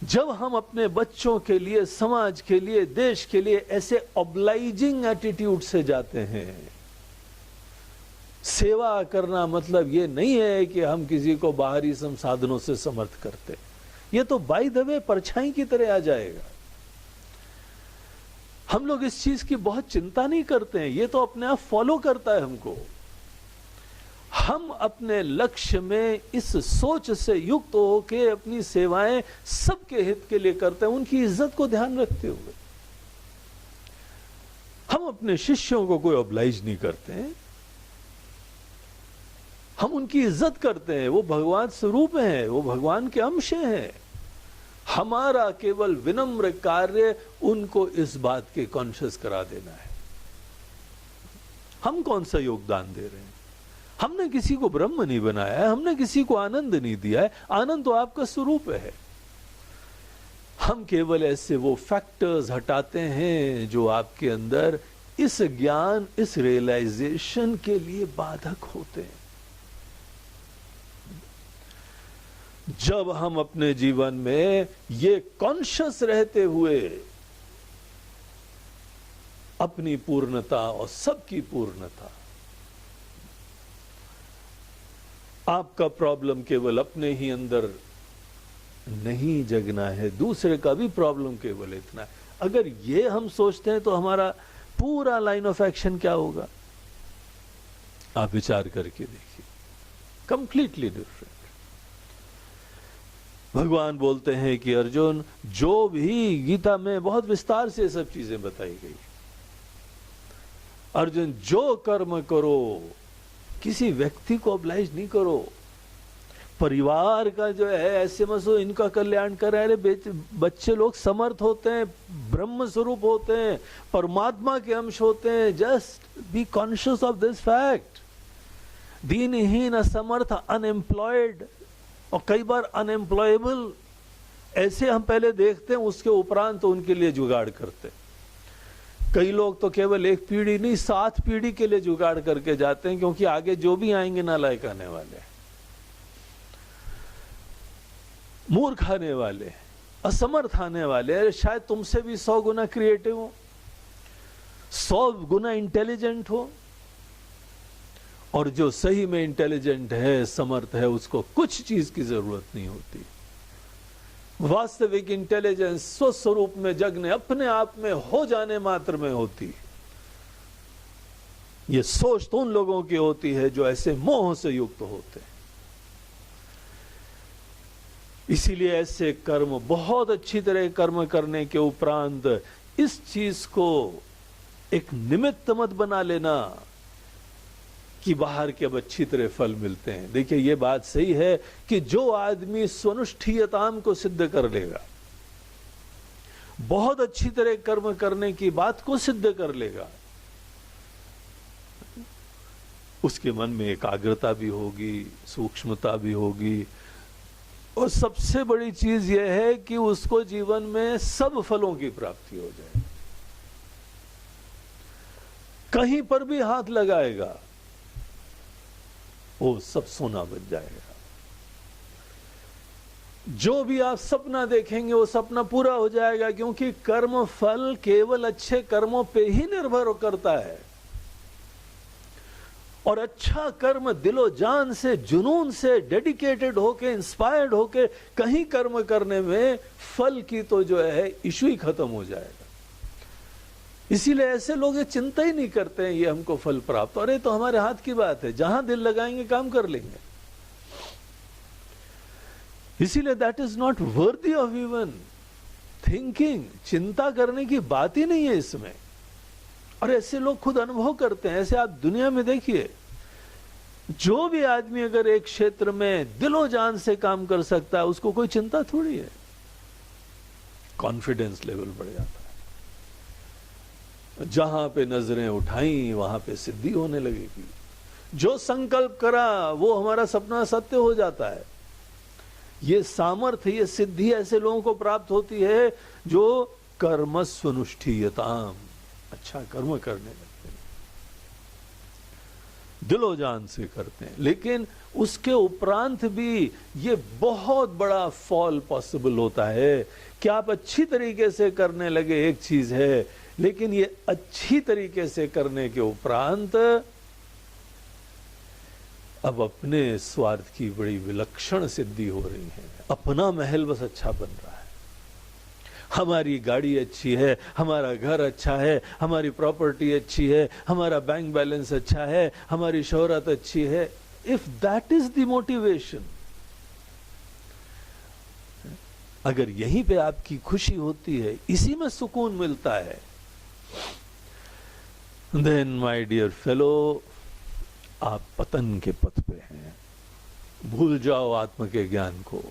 जब हम अपने बच्चों के लिए, समाज के लिए, देश के लिए ऐसे ऑब्लाइजिंग एटीट्यूड से जाते हैं, सेवा करना मतलब ये नहीं है कि हम किसी को बाहरी संसाधनों से समर्थ करते, ये तो बाय द वे परछाई की तरह आ जाएगा। हम लोग इस चीज की बहुत चिंता नहीं करते हैं, ये तो अपने आप फॉलो करता है हमको। हम अपने लक्ष्य में इस सोच से युक्त होकर अपनी सेवाएं सबके हित के लिए करते हैं, उनकी इज्जत को ध्यान रखते हुए। हम अपने शिष्यों को कोई ऑब्लाइज नहीं करते हैं, हम उनकी इज्जत करते हैं। वो भगवान स्वरूप हैं, वो भगवान के अंश हैं, हमारा केवल विनम्र कार्य उनको इस बात के कॉन्शियस करा देना है। हम कौन सा योगदान दे रहे हैं? हमने किसी को ब्रह्म नहीं बनाया है, हमने किसी को आनंद नहीं दिया है। आनंद तो आपका स्वरूप है। हम केवल ऐसे वो फैक्टर्स हटाते हैं जो आपके अंदर इस ज्ञान, इस रियलाइजेशन के लिए बाधक होते हैं। जब हम अपने जीवन में ये कॉन्शियस रहते हुए अपनी पूर्णता और सबकी पूर्णता, आपका प्रॉब्लम केवल अपने ही अंदर नहीं जगना है, दूसरे का भी प्रॉब्लम केवल इतना है। अगर ये हम सोचते हैं तो हमारा पूरा लाइन ऑफ एक्शन क्या होगा? आप विचार करके देखिए, कंप्लीटली डिफरेंट। भगवान बोलते हैं कि अर्जुन, जो भी गीता में बहुत विस्तार से सब चीजें बताई गई, अर्जुन जो कर्म करो किसी व्यक्ति को ऑब्लाइज नहीं करो। परिवार का जो है ऐसे मत सो इनका कल्याण कर रहे हैं। बच्चे लोग समर्थ होते हैं, ब्रह्म स्वरूप होते हैं, परमात्मा के अंश होते हैं। Just be conscious of this fact. दीनहीन, असमर्थ, अनएम्प्लॉयड और कई बार अनएम्प्लॉयबल, ऐसे हम पहले देखते हैं, उसके उपरांत तो उनके लिए जुगाड़ करते हैं। कई लोग तो केवल एक पीढ़ी नहीं 7 पीढ़ी के लिए जुगाड़ करके जाते हैं, क्योंकि आगे जो भी आएंगे नालायक आने वाले हैं, मूर्ख आने वाले, असमर्थ आने वाले। शायद तुमसे भी 100 गुना क्रिएटिव हो, 100 गुना इंटेलिजेंट हो, और जो सही में इंटेलिजेंट है, समर्थ है, उसको कुछ चीज की जरूरत नहीं होती। वास्तविक इंटेलिजेंस स्वस्वरूप में जगने, अपने आप में हो जाने मात्र में होती। ये सोच तो उन लोगों की होती है जो ऐसे मोह से युक्त होते हैं। इसीलिए ऐसे कर्म, बहुत अच्छी तरह कर्म करने के उपरांत इस चीज को एक निमित्त मत बना लेना कि बाहर के अब अच्छी तरह फल मिलते हैं। देखिए, ये बात सही है कि जो आदमी स्वनुष्ठीयताम को सिद्ध कर लेगा, बहुत अच्छी तरह कर्म करने की बात को सिद्ध कर लेगा, उसके मन में एकाग्रता भी होगी, सूक्ष्मता भी होगी, और सबसे बड़ी चीज यह है कि उसको जीवन में सब फलों की प्राप्ति हो जाए। कहीं पर भी हाथ लगाएगा वो सब सोना बन जाएगा। जो भी आप सपना देखेंगे वो सपना पूरा हो जाएगा, क्योंकि कर्म फल केवल अच्छे कर्मों पे ही निर्भर करता है। और अच्छा कर्म दिलो जान से, जुनून से, डेडिकेटेड होके, इंस्पायर्ड होके कहीं कर्म करने में फल की तो जो है इशू ही खत्म हो जाएगा। इसीलिए ऐसे लोग ये चिंता ही नहीं करते हैं ये हमको फल प्राप्त, अरे तो हमारे हाथ की बात है, जहां दिल लगाएंगे काम कर लेंगे। इसीलिए that is not worthy of even thinking. चिंता करने की बात ही नहीं है इसमें। और ऐसे लोग खुद अनुभव करते हैं। ऐसे आप दुनिया में देखिए, जो भी आदमी अगर एक क्षेत्र में दिलो जान से काम कर सकता है, उसको कोई चिंता थोड़ी है। कॉन्फिडेंस लेवल बढ़ जाता है। जहां पे नजरें उठाई वहां पे सिद्धि होने लगेगी। जो संकल्प करा वो हमारा सपना सत्य हो जाता है। ये सामर्थ्य, ये सिद्धि ऐसे लोगों को प्राप्त होती है जो कर्मस्वनुष्ठीयताम, अच्छा कर्म करने लगते हैं, दिलो जान से करते हैं। लेकिन उसके उपरांत भी ये बहुत बड़ा फॉल पॉसिबल होता है कि आप अच्छी तरीके से करने लगे, एक चीज है, लेकिन ये अच्छी तरीके से करने के उपरांत अब अपने स्वार्थ की बड़ी विलक्षण सिद्धि हो रही है। अपना महल बस अच्छा बन रहा है, हमारी गाड़ी अच्छी है, हमारा घर अच्छा है, हमारी प्रॉपर्टी अच्छी है, हमारा बैंक बैलेंस अच्छा है, हमारी शोहरत अच्छी है। If that is the motivation, अगर यहीं पे आपकी खुशी होती है, इसी में सुकून मिलता है, देन माय डियर फेलो, आप पतन के पथ पे हैं। भूल जाओ आत्म के ज्ञान को,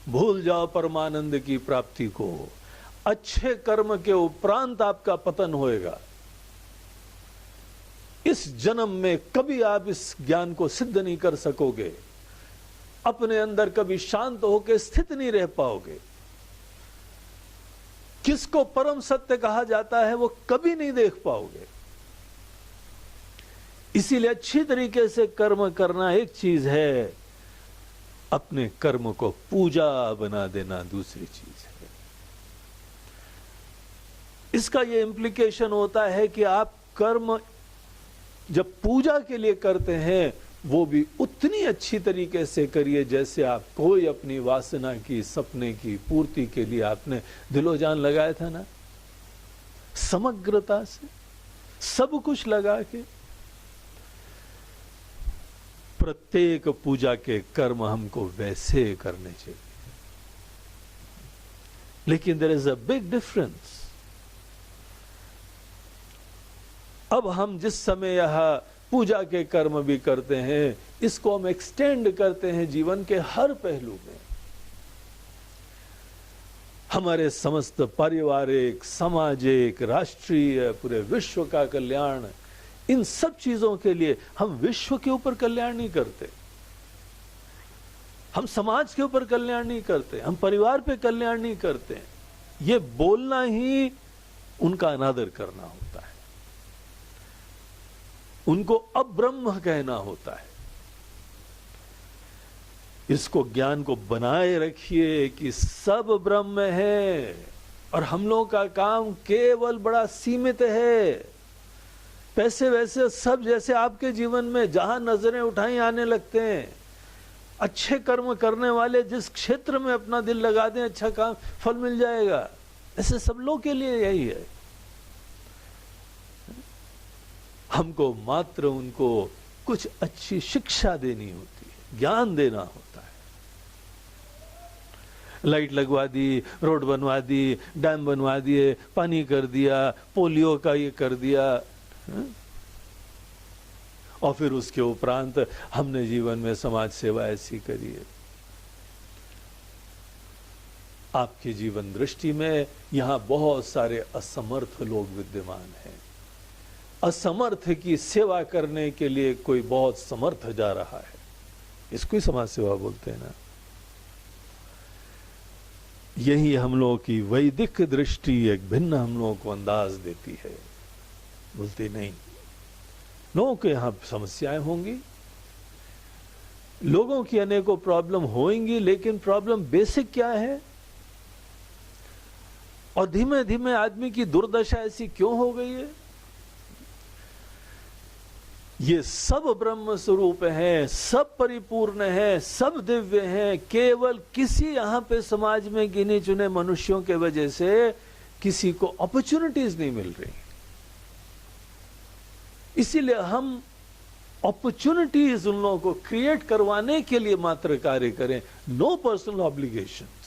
भूल जाओ परमानंद की प्राप्ति को। अच्छे कर्म के उपरांत आपका पतन होएगा। इस जन्म में कभी आप इस ज्ञान को सिद्ध नहीं कर सकोगे, अपने अंदर कभी शांत होकर स्थित नहीं रह पाओगे। किसको परम सत्य कहा जाता है वो कभी नहीं देख पाओगे। इसीलिए अच्छी तरीके से कर्म करना एक चीज है, अपने कर्म को पूजा बना देना दूसरी चीज है। इसका ये इंप्लीकेशन होता है कि आप कर्म जब पूजा के लिए करते हैं वो भी उतनी अच्छी तरीके से करिए जैसे आप कोई अपनी वासना की, सपने की पूर्ति के लिए आपने दिलो जान लगाया था ना, समग्रता से सब कुछ लगा के। प्रत्येक पूजा के कर्म हमको वैसे करने चाहिए। लेकिन there is a big difference. अब हम जिस समय यह पूजा के कर्म भी करते हैं, इसको हम एक्सटेंड करते हैं जीवन के हर पहलू में। हमारे समस्त पारिवारिक, सामाजिक, राष्ट्रीय, पूरे विश्व का कल्याण, इन सब चीजों के लिए हम विश्व के ऊपर कल्याण नहीं करते, हम समाज के ऊपर कल्याण नहीं करते, हम परिवार पे कल्याण नहीं करते। ये बोलना ही उनका अनादर करना होता है, उनको अब्रह्म कहना होता है। इसको ज्ञान को बनाए रखिए कि सब ब्रह्म है और हम लोगों का काम केवल बड़ा सीमित है। पैसे वैसे सब जैसे आपके जीवन में जहां नजरें उठाई आने लगते हैं। अच्छे कर्म करने वाले जिस क्षेत्र में अपना दिल लगा दें, अच्छा काम फल मिल जाएगा। ऐसे सब लोगों के लिए यही है। हमको मात्र उनको कुछ अच्छी शिक्षा देनी होती है, ज्ञान देना होता है। लाइट लगवा दी, रोड बनवा दी, डैम बनवा दिए, पानी कर दिया, पोलियो का ये कर दिया, और फिर उसके उपरांत हमने जीवन में समाज सेवा ऐसी करी है। आपकी जीवन दृष्टि में यहां बहुत सारे असमर्थ लोग विद्यमान हैं। असमर्थ की सेवा करने के लिए कोई बहुत समर्थ जा रहा है, इसको ही समाज सेवा बोलते हैं ना। यही हम लोगों की वैदिक दृष्टि एक भिन्न हम लोगों को अंदाज देती है। बोलते नहीं, लोगों के यहां समस्याएं होंगी, लोगों की अनेकों प्रॉब्लम होंगी, लेकिन प्रॉब्लम बेसिक क्या है और धीमे धीमे आदमी की दुर्दशा ऐसी क्यों हो गई है? ये सब ब्रह्म स्वरूप है, सब परिपूर्ण है, सब दिव्य है। केवल किसी यहां पे समाज में गिने चुने मनुष्यों के वजह से किसी को अपॉर्चुनिटीज नहीं मिल रही। इसीलिए हम अपॉर्चुनिटीज उन लोगों को क्रिएट करवाने के लिए मात्र कार्य करें। No personal obligations.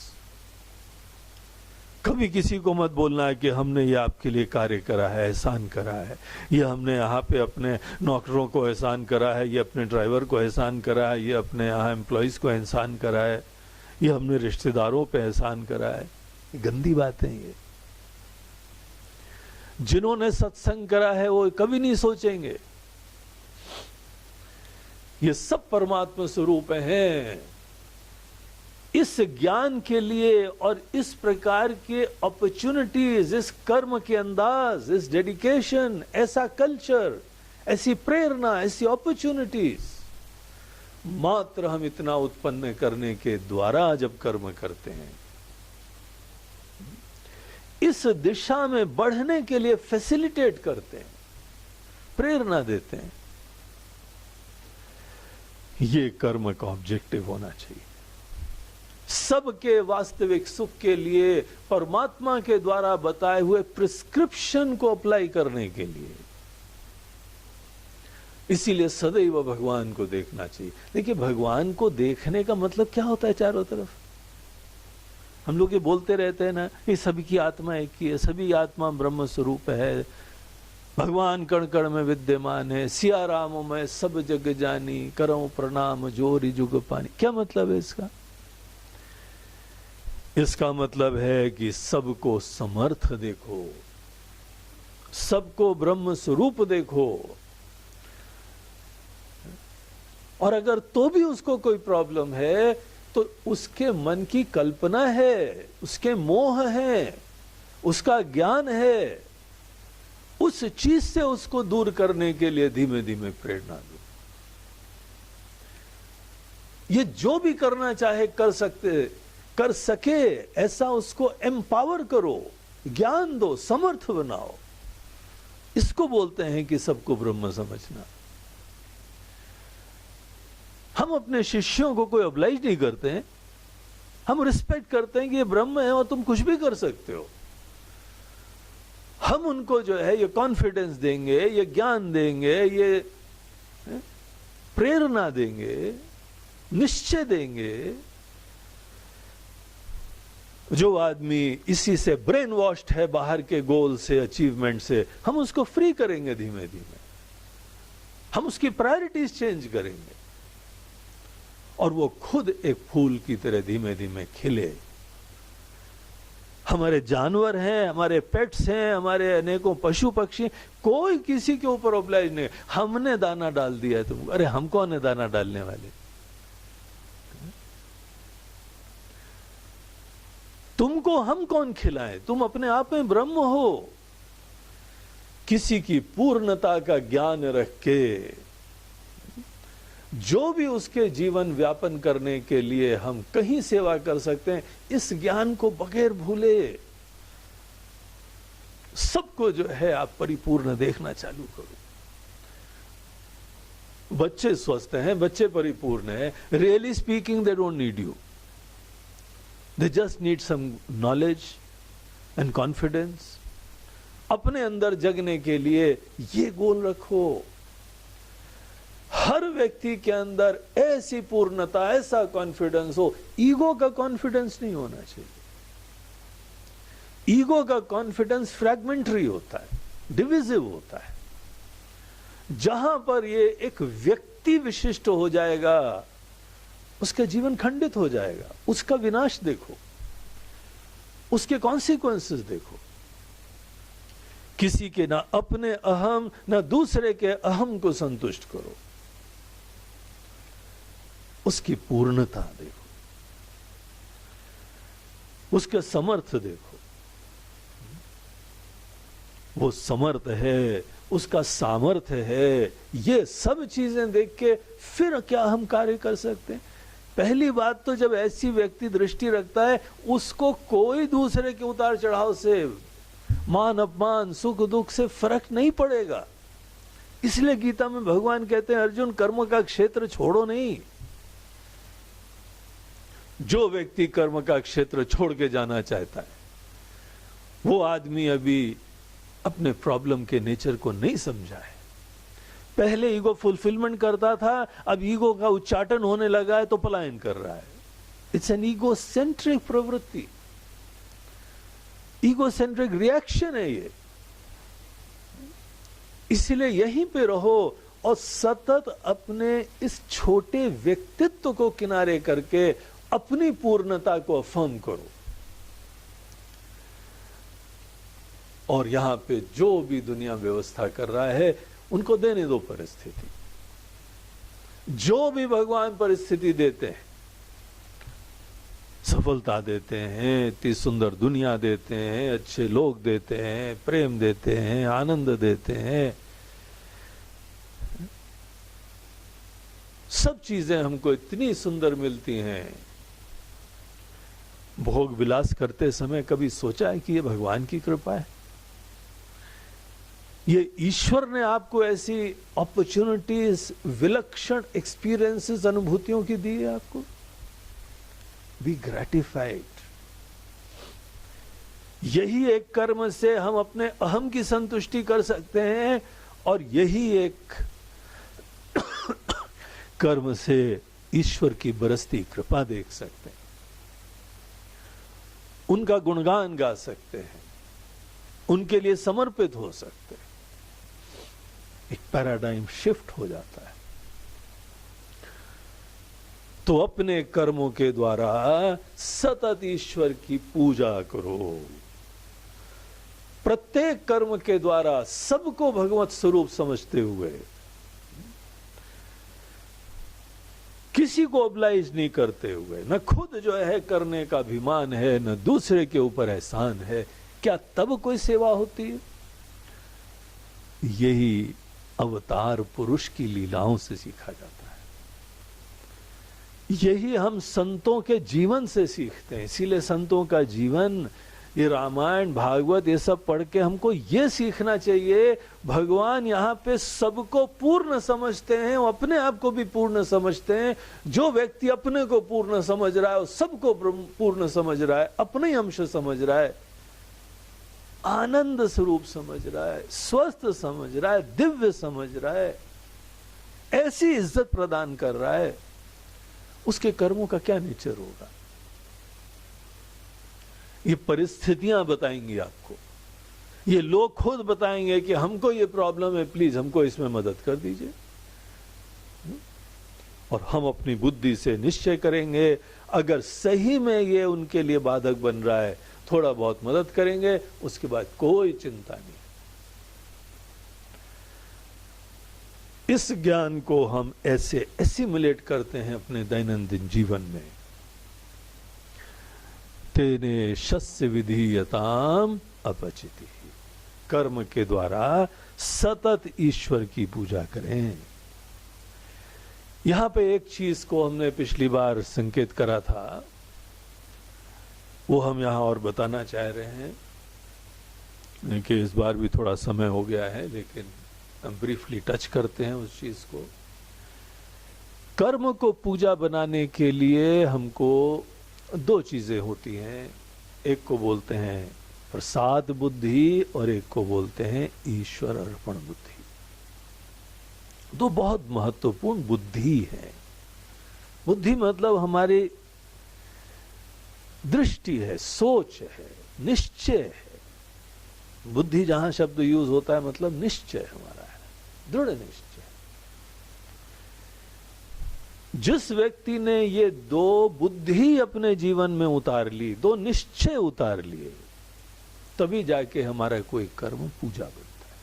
कभी किसी को मत बोलना है कि हमने ये आपके लिए कार्य करा है, एहसान करा है, ये हमने यहाँ पे अपने नौकरों को एहसान करा है, ये अपने ड्राइवर को एहसान करा है, ये अपने यहाँ एम्प्लॉइज को एहसान करा है, ये हमने रिश्तेदारों पे एहसान करा है। गंदी बातें ये। जिन्होंने सत्संग करा है वो कभी नहीं सोचेंगे। ये सब परमात्मा स्वरूप हैं। इस ज्ञान के लिए और इस प्रकार के अपॉर्चुनिटीज, इस कर्म के अंदाज, इस डेडिकेशन, ऐसा कल्चर, ऐसी प्रेरणा, ऐसी अपॉर्चुनिटीज मात्र हम इतना उत्पन्न करने के द्वारा जब कर्म करते हैं, इस दिशा में बढ़ने के लिए फैसिलिटेट करते हैं, प्रेरणा देते हैं, ये कर्म का ऑब्जेक्टिव होना चाहिए। सबके वास्तविक सुख के लिए परमात्मा के द्वारा बताए हुए प्रिस्क्रिप्शन को अप्लाई करने के लिए। इसीलिए सदैव भगवान को देखना चाहिए। देखिए, भगवान को देखने का मतलब क्या होता है? चारों तरफ हम लोग ये बोलते रहते हैं ना, ये सभी की आत्मा एक ही है, सभी आत्मा ब्रह्म स्वरूप है, भगवान कण कण में विद्यमान है, सिया राम मैं सब जग जानी, करऊं प्रणाम जोरी जुग पानी। क्या मतलब है इसका? इसका मतलब है कि सबको समर्थ देखो, सबको ब्रह्म स्वरूप देखो, और अगर तो भी उसको कोई प्रॉब्लम है तो उसके मन की कल्पना है, उसके मोह है, उसका ज्ञान है, उस चीज से उसको दूर करने के लिए धीमे धीमे प्रेरणा दो। ये जो भी करना चाहे कर सके ऐसा उसको एम्पावर करो, ज्ञान दो, समर्थ बनाओ। इसको बोलते हैं कि सबको ब्रह्म समझना। हम अपने शिष्यों को कोई ऑब्लाइज नहीं करते हैं, हम रिस्पेक्ट करते हैं कि ये ब्रह्म है और तुम कुछ भी कर सकते हो। हम उनको जो है ये कॉन्फिडेंस देंगे, ये ज्ञान देंगे, ये प्रेरणा देंगे, निश्चय देंगे। जो आदमी इसी से ब्रेन वॉश्ड है, बाहर के गोल से, अचीवमेंट से, हम उसको फ्री करेंगे धीमे धीमे। हम उसकी प्रायोरिटीज चेंज करेंगे और वो खुद एक फूल की तरह धीमे धीमे खिले। हमारे जानवर हैं, हमारे पेट्स हैं, हमारे अनेकों पशु पक्षी, कोई किसी के ऊपर ऑब्लाइज नहीं। हमने दाना डाल दिया है तुमको, अरे हम कौन है दाना डालने वाले? तुमको हम कौन खिलाएं? तुम अपने आप में ब्रह्म हो। किसी की पूर्णता का ज्ञान रख के जो भी उसके जीवन व्यापन करने के लिए हम कहीं सेवा कर सकते हैं, इस ज्ञान को बगैर भूले सबको जो है आप परिपूर्ण देखना चालू करो। बच्चे स्वस्थ हैं, बच्चे परिपूर्ण हैं। Really speaking they don't need you, they just need some knowledge and confidence. अपने अंदर जगने के लिए ये गोल रखो। हर व्यक्ति के अंदर ऐसी पूर्णता, ऐसा कॉन्फिडेंस हो। ईगो का कॉन्फिडेंस नहीं होना चाहिए। ईगो का कॉन्फिडेंस फ्रैगमेंटरी होता है, डिविजिव होता है। जहां पर ये एक व्यक्ति विशिष्ट हो जाएगा, उसका जीवन खंडित हो जाएगा। उसका विनाश देखो, उसके कॉन्सिक्वेंसेस देखो। किसी के ना अपने अहम ना दूसरे के अहम को संतुष्ट करो, उसकी पूर्णता देखो, उसका समर्थ देखो। वो समर्थ है, उसका सामर्थ्य है। ये सब चीजें देख के फिर क्या हम कार्य कर सकते हैं? पहली बात तो जब ऐसी व्यक्ति दृष्टि रखता है, उसको कोई दूसरे के उतार चढ़ाव से, मान अपमान, सुख दुख से फर्क नहीं पड़ेगा। इसलिए गीता में भगवान कहते हैं, अर्जुन कर्म का क्षेत्र छोड़ो नहीं। जो व्यक्ति कर्म का क्षेत्र छोड़ के जाना चाहता है, वो आदमी अभी अपने प्रॉब्लम के नेचर को नहीं समझा है। पहले ईगो फुलफिलमेंट करता था, अब ईगो का उच्चाटन होने लगा है तो पलायन कर रहा है। इट्स एन ईगो सेंट्रिक प्रवृत्ति, ईगो सेंट्रिक रिएक्शन है ये। इसलिए यहीं पे रहो और सतत अपने इस छोटे व्यक्तित्व को किनारे करके अपनी पूर्णता को अफर्म करो। और यहां पे जो भी दुनिया व्यवस्था कर रहा है, उनको देने दो परिस्थिति। जो भी भगवान परिस्थिति देते हैं, सफलता देते हैं, इतनी सुंदर दुनिया देते हैं, अच्छे लोग देते हैं, प्रेम देते हैं, आनंद देते हैं, सब चीजें हमको इतनी सुंदर मिलती हैं। भोग विलास करते समय कभी सोचा है कि ये भगवान की कृपा है? ये ईश्वर ने आपको ऐसी अपॉर्चुनिटीज, विलक्षण एक्सपीरियंसेस, अनुभूतियों की दी है आपको। Be gratified. यही एक कर्म से हम अपने अहम की संतुष्टि कर सकते हैं और यही एक कर्म से ईश्वर की बरसती कृपा देख सकते हैं, उनका गुणगान गा सकते हैं, उनके लिए समर्पित हो सकते हैं। एक पैराडाइम शिफ्ट हो जाता है। तो अपने कर्मों के द्वारा सतत ईश्वर की पूजा करो। प्रत्येक कर्म के द्वारा सबको भगवत स्वरूप समझते हुए, किसी को ऑब्लाइज नहीं करते हुए, न खुद जो है करने का अभिमान है, न दूसरे के ऊपर एहसान है, क्या तब कोई सेवा होती है? यही अवतार पुरुष की लीलाओं से सीखा जाता है। यही हम संतों के जीवन से सीखते हैं। इसीलिए संतों का जीवन, ये रामायण भागवत ये सब पढ़ के हमको ये सीखना चाहिए, भगवान यहाँ पे सबको पूर्ण समझते हैं, वो अपने आप को भी पूर्ण समझते हैं। जो व्यक्ति अपने को पूर्ण समझ रहा है, वो सबको पूर्ण समझ रहा है, अपने अंश समझ रहा है, आनंद स्वरूप समझ रहा है, स्वस्थ समझ रहा है, दिव्य समझ रहा है, ऐसी इज्जत प्रदान कर रहा है, उसके कर्मों का क्या नेचर होगा? ये परिस्थितियां बताएंगी आपको, ये लोग खुद बताएंगे कि हमको ये प्रॉब्लम है, प्लीज हमको इसमें मदद कर दीजिए। और हम अपनी बुद्धि से निश्चय करेंगे, अगर सही में ये उनके लिए बाधक बन रहा है, थोड़ा बहुत मदद करेंगे, उसके बाद कोई चिंता नहीं। इस ज्ञान को हम ऐसे एसिमुलेट करते हैं अपने दैनंदिन जीवन में। तेने शस्य विधीयताम अपचिति, कर्म के द्वारा सतत ईश्वर की पूजा करें। यहां पे एक चीज को हमने पिछली बार संकेत करा था, वो हम यहां और बताना चाह रहे हैं कि इस बार भी थोड़ा समय हो गया है, लेकिन हम ब्रीफली टच करते हैं उस चीज को। कर्म को पूजा बनाने के लिए हमको दो चीजें होती हैं, एक को बोलते हैं प्रसाद बुद्धि और एक को बोलते हैं ईश्वर अर्पण बुद्धि। दो बहुत महत्वपूर्ण बुद्धि है। बुद्धि मतलब हमारी दृष्टि है, सोच है, निश्चय है। बुद्धि जहां शब्द यूज होता है मतलब निश्चय हमारा है, दृढ़ निश्चय। जिस व्यक्ति ने ये दो बुद्धि अपने जीवन में उतार ली, दो निश्चय उतार लिए, तभी जाके हमारा कोई कर्म पूजा बनता है।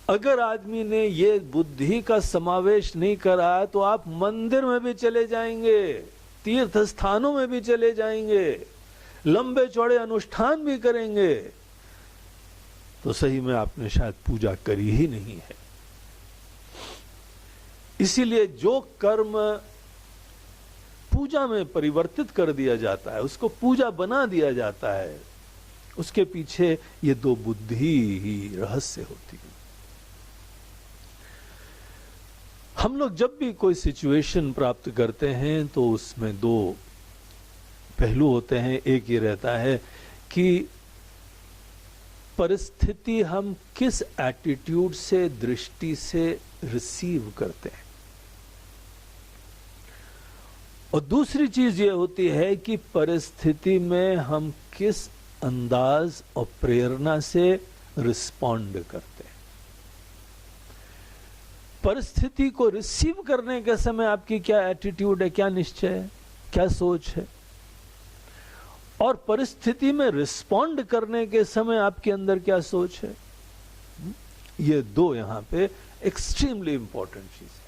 अगर आदमी ने ये बुद्धि का समावेश नहीं करा, तो आप मंदिर में भी चले जाएंगे, तीर्थ स्थानों में भी चले जाएंगे, लंबे चौड़े अनुष्ठान भी करेंगे, तो सही में आपने शायद पूजा करी ही नहीं है। इसीलिए जो कर्म पूजा में परिवर्तित कर दिया जाता है, उसको पूजा बना दिया जाता है, उसके पीछे ये दो बुद्धि ही रहस्य होती है। हम लोग जब भी कोई सिचुएशन प्राप्त करते हैं तो उसमें दो पहलू होते हैं। एक ये रहता है कि परिस्थिति हम किस एटीट्यूड से, दृष्टि से रिसीव करते हैं, और दूसरी चीज ये होती है कि परिस्थिति में हम किस अंदाज और प्रेरणा से रिस्पॉन्ड करते हैं। परिस्थिति को रिसीव करने के समय आपकी क्या एटीट्यूड है, क्या निश्चय है, क्या सोच है, और परिस्थिति में रिस्पॉन्ड करने के समय आपके अंदर क्या सोच है। ये दो यहां पे एक्सट्रीमली इंपॉर्टेंट चीज है।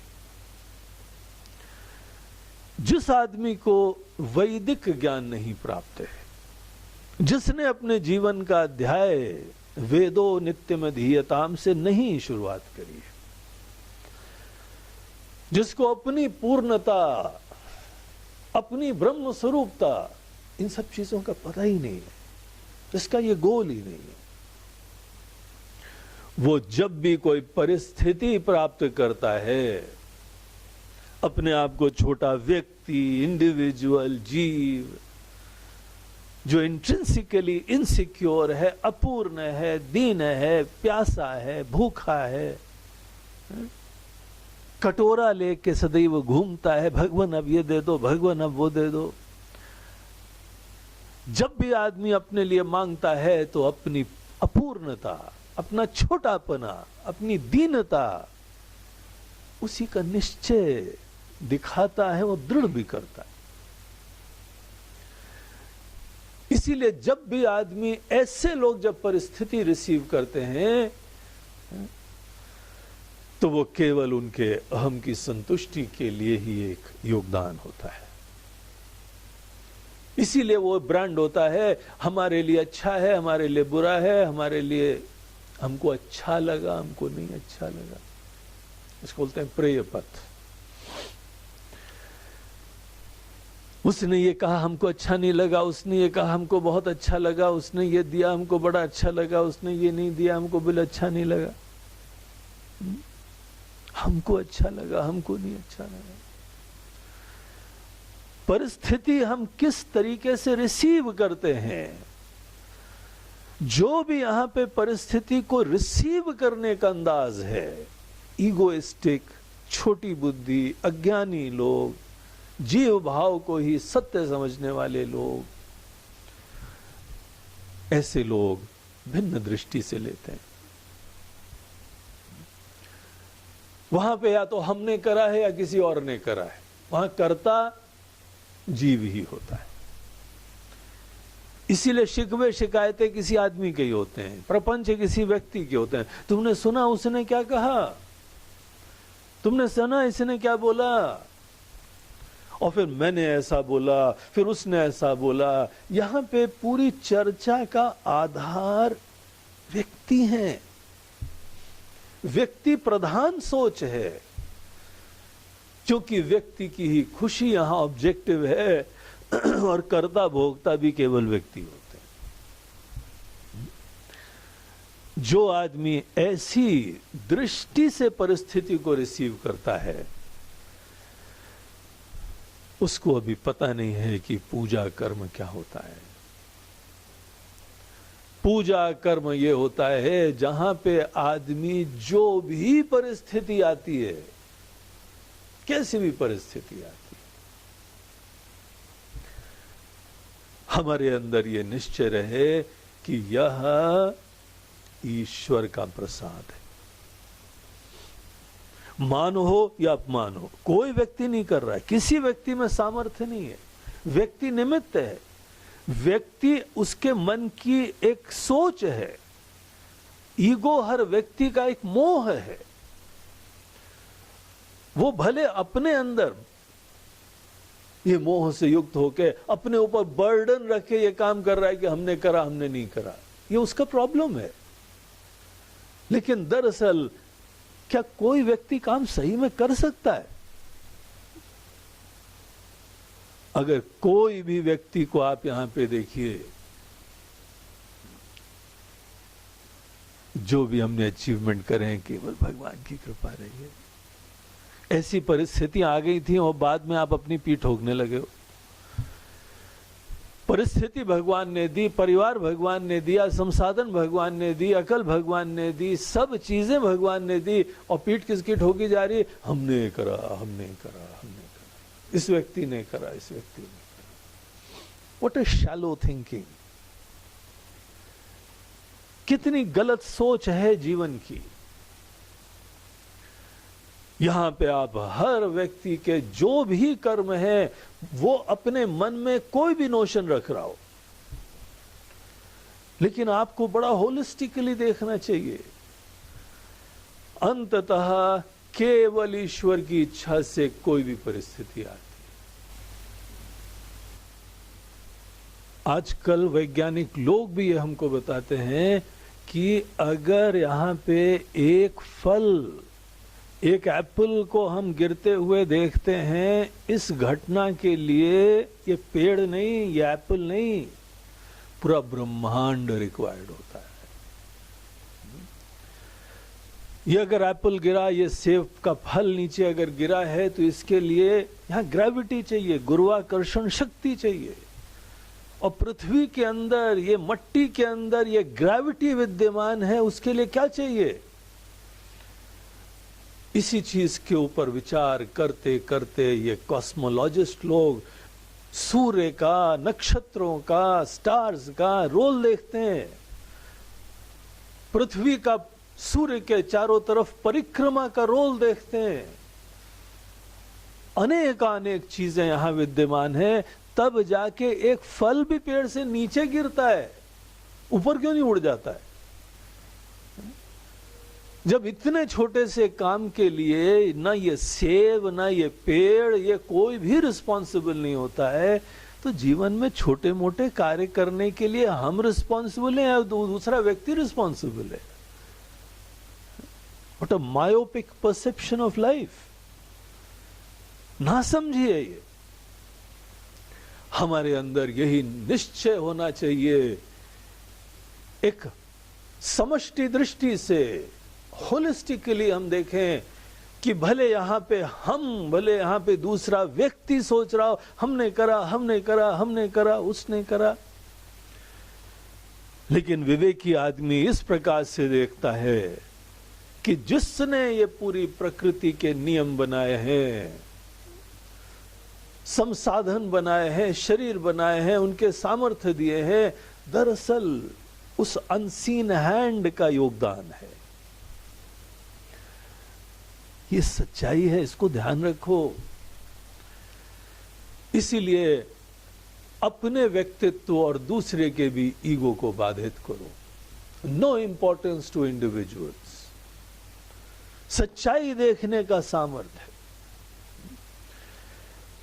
जिस आदमी को वैदिक ज्ञान नहीं प्राप्त है, जिसने अपने जीवन का अध्याय वेदो नित्यम धीयताम से नहीं शुरुआत करी है, जिसको अपनी पूर्णता, अपनी ब्रह्म स्वरूपता, इन सब चीजों का पता ही नहीं है, इसका ये गोल ही नहीं है, वो जब भी कोई परिस्थिति प्राप्त करता है, अपने आप को छोटा व्यक्ति, इंडिविजुअल जीव जो इंट्रिंसिकली इनसिक्योर है, अपूर्ण है, दीन है, प्यासा है, भूखा है, कटोरा लेके सदैव घूमता है, भगवान अब ये दे दो, भगवान अब वो दे दो। जब भी आदमी अपने लिए मांगता है तो अपनी अपूर्णता, अपना छोटापना, अपनी दीनता, उसी का निश्चय दिखाता है, वो दृढ़ भी करता है। इसीलिए जब भी आदमी, ऐसे लोग जब परिस्थिति रिसीव करते हैं तो वो केवल उनके अहम की संतुष्टि के लिए ही एक योगदान होता है। इसीलिए वो ब्रांड होता है, हमारे लिए अच्छा है, हमारे लिए बुरा है, हमारे लिए हमको अच्छा लगा, हमको नहीं अच्छा लगा। इसको बोलते हैं प्रेय पथ। उसने ये कहा हमको अच्छा नहीं लगा, उसने ये कहा हमको बहुत अच्छा लगा, उसने ये दिया हमको बड़ा अच्छा लगा, उसने ये नहीं दिया हमको बिल्कुल अच्छा नहीं लगा। हमको अच्छा लगा, हमको नहीं अच्छा लगा। परिस्थिति हम किस तरीके से रिसीव करते हैं, जो भी यहां पे परिस्थिति को रिसीव करने का अंदाज है, ईगोइस्टिक, छोटी बुद्धि, अज्ञानी लोग, जीव भाव को ही सत्य समझने वाले लोग, ऐसे लोग भिन्न दृष्टि से लेते हैं। वहां पे या तो हमने करा है या किसी और ने करा है, वहां कर्ता जीव ही होता है। इसीलिए शिकवे शिकायतें किसी आदमी के ही होते हैं, प्रपंच किसी व्यक्ति के होते हैं। तुमने सुना उसने क्या कहा, तुमने सुना इसने क्या बोला, और फिर मैंने ऐसा बोला, फिर उसने ऐसा बोला। यहां पे पूरी चर्चा का आधार व्यक्ति है, व्यक्ति प्रधान सोच है, क्योंकि व्यक्ति की ही खुशी यहां ऑब्जेक्टिव है और कर्ता भोक्ता भी केवल व्यक्ति होते हैं। जो आदमी ऐसी दृष्टि से परिस्थिति को रिसीव करता है, उसको अभी पता नहीं है कि पूजा कर्म क्या होता है। पूजा कर्म ये होता है जहां पे आदमी जो भी परिस्थिति आती है, कैसी भी परिस्थिति आती है, हमारे अंदर ये निश्चय रहे कि यह ईश्वर का प्रसाद है। मान हो या अपमान हो, कोई व्यक्ति नहीं कर रहा है, किसी व्यक्ति में सामर्थ्य नहीं है, व्यक्ति निमित्त है, व्यक्ति उसके मन की एक सोच है। ईगो हर व्यक्ति का एक मोह है। वो भले अपने अंदर ये मोह से युक्त होके अपने ऊपर बर्डन रखे ये काम कर रहा है कि हमने करा, हमने नहीं करा, ये उसका प्रॉब्लम है। लेकिन दरअसल क्या कोई व्यक्ति काम सही में कर सकता है? अगर कोई भी व्यक्ति को आप यहां पे देखिए, जो भी हमने अचीवमेंट करे हैं केवल भगवान की कृपा रही है। ऐसी परिस्थितियां आ गई थी और बाद में आप अपनी पीठ ठोकने लगे हो। परिस्थिति भगवान ने दी, परिवार भगवान ने दिया, संसाधन भगवान ने दी, अकल भगवान ने दी, सब चीजें भगवान ने दी, और पीठ किसकी ठोकी जा रही है? हमने करा, हमने करा, हमने करा, इस व्यक्ति ने करा, इस व्यक्ति ने करा। What a shallow thinking! कितनी गलत सोच है जीवन की। यहां पे आप हर व्यक्ति के जो भी कर्म है, वो अपने मन में कोई भी नोशन रख रहा हो, लेकिन आपको बड़ा होलिस्टिकली देखना चाहिए। अंततः केवल ईश्वर की इच्छा से कोई भी परिस्थिति आती है। आजकल वैज्ञानिक लोग भी ये हमको बताते हैं कि अगर यहां पे एक फल, एक एप्पल को हम गिरते हुए देखते हैं, इस घटना के लिए ये पेड़ नहीं, ये एप्पल नहीं, पूरा ब्रह्मांड रिक्वायर्ड होता है। ये अगर एप्पल गिरा, ये सेब का फल नीचे अगर गिरा है, तो इसके लिए यहां ग्रेविटी चाहिए, गुरुत्वाकर्षण शक्ति चाहिए। और पृथ्वी के अंदर, ये मट्टी के अंदर ये ग्रेविटी विद्यमान है, उसके लिए क्या चाहिए? इसी चीज के ऊपर विचार करते करते ये कॉस्मोलॉजिस्ट लोग सूर्य का, नक्षत्रों का, स्टार्स का रोल देखते हैं। पृथ्वी का सूर्य के चारों तरफ परिक्रमा का रोल देखते हैं। अनेकानेक चीजें यहां विद्यमान है, तब जाके एक फल भी पेड़ से नीचे गिरता है, ऊपर क्यों नहीं उड़ जाता है? जब इतने छोटे से काम के लिए ना ये सेब ना ये पेड़, ये कोई भी रिस्पॉन्सिबल नहीं होता है, तो जीवन में छोटे मोटे कार्य करने के लिए हम रिस्पॉन्सिबल हैं या दूसरा व्यक्ति रिस्पॉन्सिबल है? What a myopic perception of life. ना समझिए ये। हमारे अंदर यही निश्चय होना चाहिए, एक समष्टि दृष्टि से होलिस्टिकली हम देखें कि भले यहां पे दूसरा व्यक्ति सोच रहा हो हमने करा, उसने करा, लेकिन विवेकी आदमी इस प्रकार से देखता है कि जिसने ये पूरी प्रकृति के नियम बनाए हैं, संसाधन बनाए हैं, शरीर बनाए हैं, उनके सामर्थ्य दिए हैं, दरअसल उस अनसीन हैंड का योगदान है। ये सच्चाई है, इसको ध्यान रखो। इसीलिए अपने व्यक्तित्व और दूसरे के भी ईगो को बाधित करो। No importance to individuals. सच्चाई देखने का सामर्थ्य है।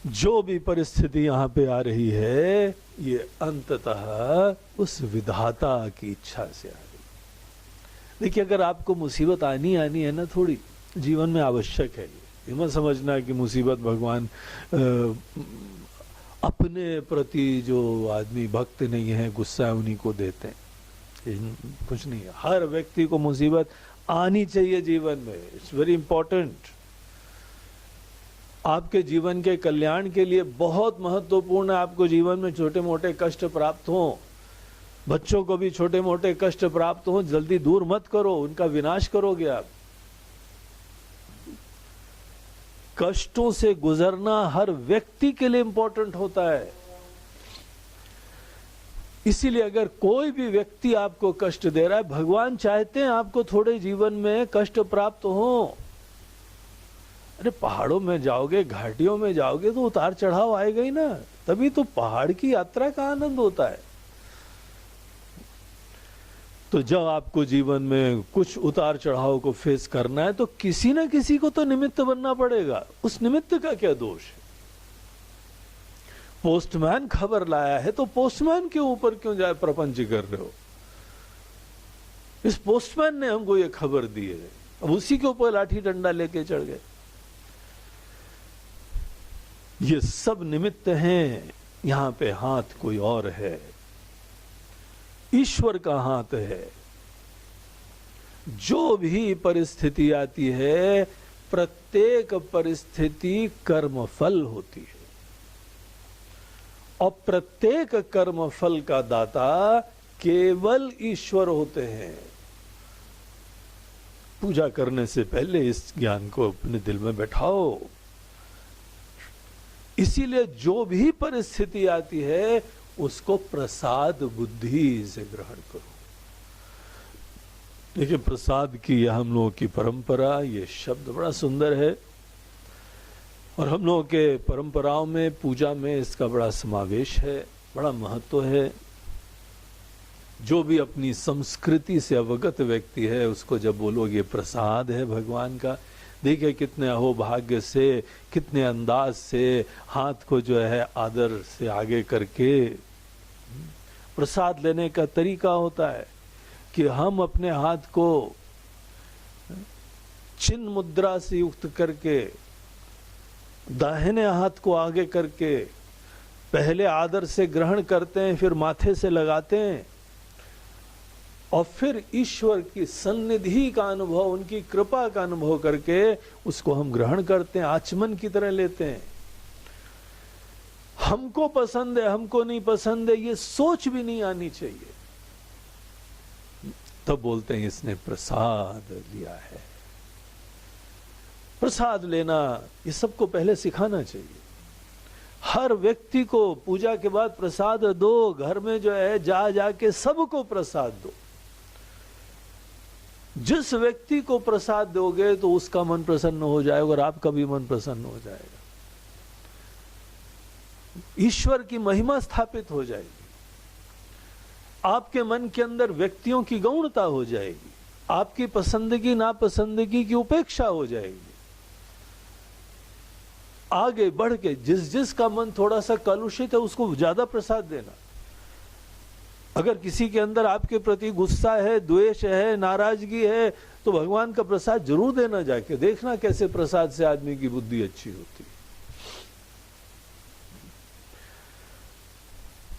जो भी परिस्थिति यहां पे आ रही है, ये अंततः उस विधाता की इच्छा से आ रही। देखिए, अगर आपको मुसीबत आनी है ना, थोड़ी जीवन में आवश्यक है। ये मत समझना कि मुसीबत भगवान अपने प्रति जो आदमी भक्त नहीं है, गुस्सा है, उन्हीं को देते हैं। कुछ नहीं है। हर व्यक्ति को मुसीबत आनी चाहिए जीवन में। It's very important. आपके जीवन के कल्याण के लिए बहुत महत्वपूर्ण है। आपको जीवन में छोटे मोटे कष्ट प्राप्त हों, बच्चों को भी छोटे मोटे कष्ट प्राप्त हों, जल्दी दूर मत करो, उनका विनाश करोगे आप। कष्टों से गुजरना हर व्यक्ति के लिए इंपॉर्टेंट होता है। इसीलिए अगर कोई भी व्यक्ति आपको कष्ट दे रहा है, भगवान चाहते हैं आपको थोड़े जीवन में कष्ट प्राप्त हो। अरे पहाड़ों में जाओगे, घाटियों में जाओगे तो उतार चढ़ाव आएगा ही ना, तभी तो पहाड़ की यात्रा का आनंद होता है। तो जब आपको जीवन में कुछ उतार चढ़ाव को फेस करना है, तो किसी ना किसी को तो निमित्त बनना पड़ेगा। उस निमित्त का क्या दोष है? पोस्टमैन खबर लाया है तो पोस्टमैन के ऊपर क्यों जाए प्रपंच कर रहे हो? इस पोस्टमैन ने हमको ये खबर दी है, अब उसी के ऊपर लाठी डंडा लेके चढ़ गए। ये सब निमित्त हैं। यहां पे हाथ कोई और है, ईश्वर का हाथ है। जो भी परिस्थिति आती है, प्रत्येक परिस्थिति कर्मफल होती है, और प्रत्येक कर्मफल का दाता केवल ईश्वर होते हैं। पूजा करने से पहले इस ज्ञान को अपने दिल में बैठाओ। इसीलिए जो भी परिस्थिति आती है, उसको प्रसाद बुद्धि से ग्रहण करो। देखिए, प्रसाद की यह हम लोगों की परंपरा, ये शब्द बड़ा सुंदर है, और हम लोगों के परंपराओं में, पूजा में इसका बड़ा समावेश है, बड़ा महत्व है। जो भी अपनी संस्कृति से अवगत व्यक्ति है, उसको जब बोलोगे प्रसाद है भगवान का, देखिए कितने अहोभाग्य से, कितने अंदाज से हाथ को जो है आदर से आगे करके प्रसाद लेने का तरीका होता है कि हम अपने हाथ को चिन्ह मुद्रा से युक्त करके, दाहिने हाथ को आगे करके पहले आदर से ग्रहण करते हैं, फिर माथे से लगाते हैं, और फिर ईश्वर की सन्निधि का अनुभव, उनकी कृपा का अनुभव करके उसको हम ग्रहण करते हैं, आचमन की तरह लेते हैं। हमको पसंद है, हमको नहीं पसंद है, ये सोच भी नहीं आनी चाहिए। तब बोलते हैं इसने प्रसाद लिया है। प्रसाद लेना ये सबको पहले सिखाना चाहिए। हर व्यक्ति को पूजा के बाद प्रसाद दो। घर में जो है जा जाके सबको प्रसाद दो। जिस व्यक्ति को प्रसाद दोगे तो उसका मन प्रसन्न हो जाएगा और आपका भी मन प्रसन्न हो जाएगा। ईश्वर की महिमा स्थापित हो जाएगी, आपके मन के अंदर व्यक्तियों की गौणता हो जाएगी, आपकी पसंदगी नापसंदगी की उपेक्षा हो जाएगी। आगे बढ़ के जिस जिसका मन थोड़ा सा कलुषित है उसको ज्यादा प्रसाद देना। अगर किसी के अंदर आपके प्रति गुस्सा है, द्वेष है, नाराजगी है, तो भगवान का प्रसाद जरूर देना, जाके देखना कैसे प्रसाद से आदमी की बुद्धि अच्छी होती है।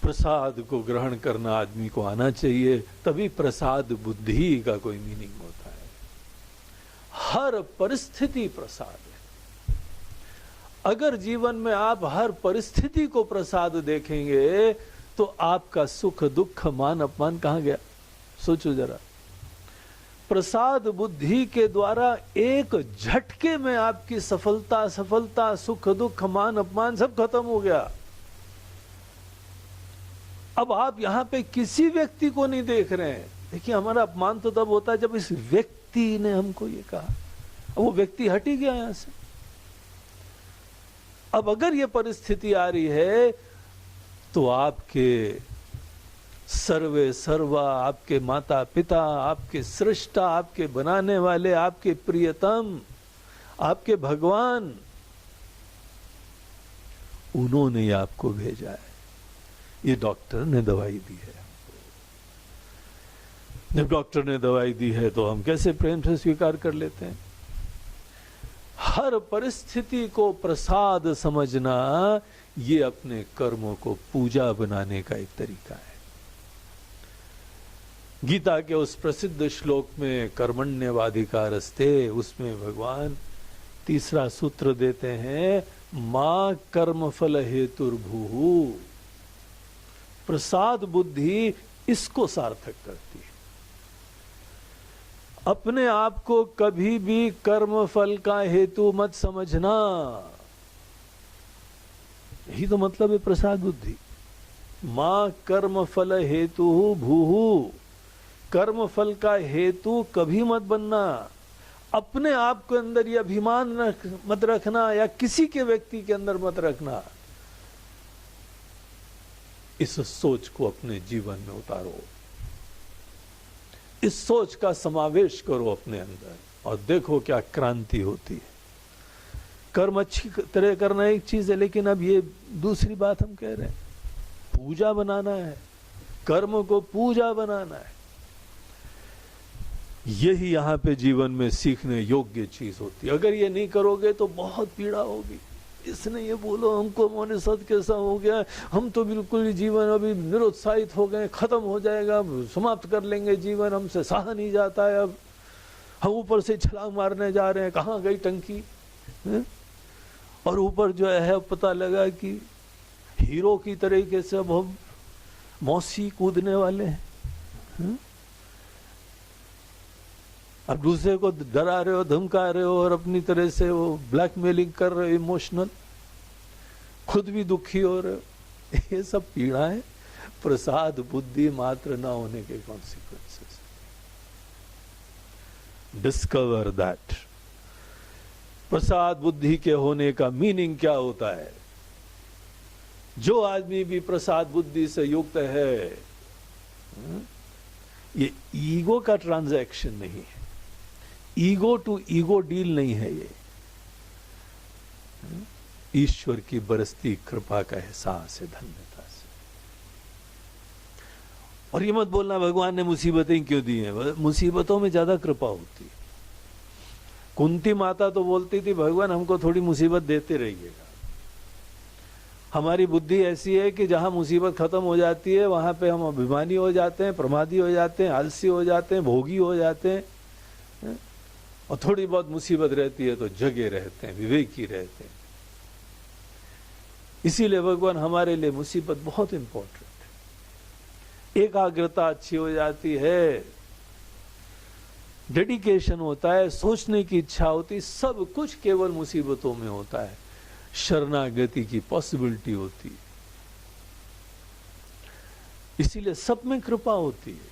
प्रसाद को ग्रहण करना आदमी को आना चाहिए, तभी प्रसाद बुद्धि का कोई मीनिंग होता है। हर परिस्थिति प्रसाद है। अगर जीवन में आप हर परिस्थिति को प्रसाद देखेंगे तो आपका सुख दुख मान अपमान कहां गया? सोचो जरा। प्रसाद बुद्धि के द्वारा एक झटके में आपकी सफलता सुख दुख मान अपमान सब खत्म हो गया। अब आप यहां पे किसी व्यक्ति को नहीं देख रहे हैं। देखिए, हमारा अपमान तो तब होता है जब इस व्यक्ति ने हमको ये कहा, अब वो व्यक्ति हट ही गया यहां से। अब अगर ये परिस्थिति आ रही है तो आपके सर्वे सर्वा, आपके माता पिता, आपके सृष्टा, आपके बनाने वाले, आपके प्रियतम, आपके भगवान, उन्होंने आपको भेजा है। ये डॉक्टर ने दवाई दी है। जब डॉक्टर ने दवाई दी है तो हम कैसे प्रेम से स्वीकार कर लेते हैं। हर परिस्थिति को प्रसाद समझना, ये अपने कर्मों को पूजा बनाने का एक तरीका है। गीता के उस प्रसिद्ध श्लोक में कर्मण्यवाधिकारस्ते, उसमें भगवान तीसरा सूत्र देते हैं, मां कर्मफल हेतुर्भुः। प्रसाद बुद्धि इसको सार्थक करती है। अपने आप को कभी भी कर्म फल का हेतु मत समझना। यही तो मतलब है प्रसाद बुद्धि। मां कर्म फल हेतु भूहु, कर्म फल का हेतु कभी मत बनना। अपने आप के अंदर ये अभिमान मत रखना, या किसी के व्यक्ति के अंदर मत रखना। इस सोच को अपने जीवन में उतारो, इस सोच का समावेश करो अपने अंदर, और देखो क्या क्रांति होती है। कर्म अच्छी तरह करना एक चीज है, लेकिन अब ये दूसरी बात हम कह रहे हैं, पूजा बनाना है, कर्म को पूजा बनाना है। यही यहां पे जीवन में सीखने योग्य चीज होती है। अगर ये नहीं करोगे तो बहुत पीड़ा होगी। इसने ये बोलो हमको मोनिसत कैसा हो गया, हम तो बिल्कुल ही जीवन अभी निरुत्साहित हो गए, खत्म हो जाएगा, समाप्त कर लेंगे जीवन, हमसे सहा नहीं जाता है, अब हम ऊपर से छलांग मारने जा रहे हैं, कहाँ गई टंकी है? और ऊपर जो है पता लगा कि हीरो की तरीके से अब हम मौसी कूदने वाले हैं। अब दूसरे को डरा रहे हो, धमका रहे हो, और अपनी तरह से वो ब्लैकमेलिंग कर रहे हो, इमोशनल, खुद भी दुखी हो रहे हो। ये सब पीड़ा है प्रसाद बुद्धि मात्र ना होने के कॉन्सिक्वेंसेस। Discover that. प्रसाद बुद्धि के होने का मीनिंग क्या होता है। जो आदमी भी प्रसाद बुद्धि से युक्त है, ये ईगो का ट्रांजैक्शन नहीं है, ईगो टू ईगो डील नहीं है, ये ईश्वर की बरसती कृपा का एहसास है, धन्यता से। और ये मत बोलना भगवान ने मुसीबतें क्यों दी हैं। मुसीबतों में ज्यादा कृपा होती है। कुंती माता तो बोलती थी, भगवान हमको थोड़ी मुसीबत देते रहिएगा। हमारी बुद्धि ऐसी है कि जहां मुसीबत खत्म हो जाती है वहां पे हम अभिमानी हो जाते हैं, प्रमादी हो जाते हैं, आलसी हो जाते हैं, भोगी हो जाते हैं, और थोड़ी बहुत मुसीबत रहती है तो जगे रहते हैं, विवेकी रहते हैं। इसीलिए भगवान हमारे लिए मुसीबत बहुत इंपॉर्टेंट है। एकाग्रता अच्छी हो जाती है, डेडिकेशन होता है, सोचने की इच्छा होती है, सब कुछ केवल मुसीबतों में होता है। शरणागति की पॉसिबिलिटी होती है, इसीलिए सब में कृपा होती है।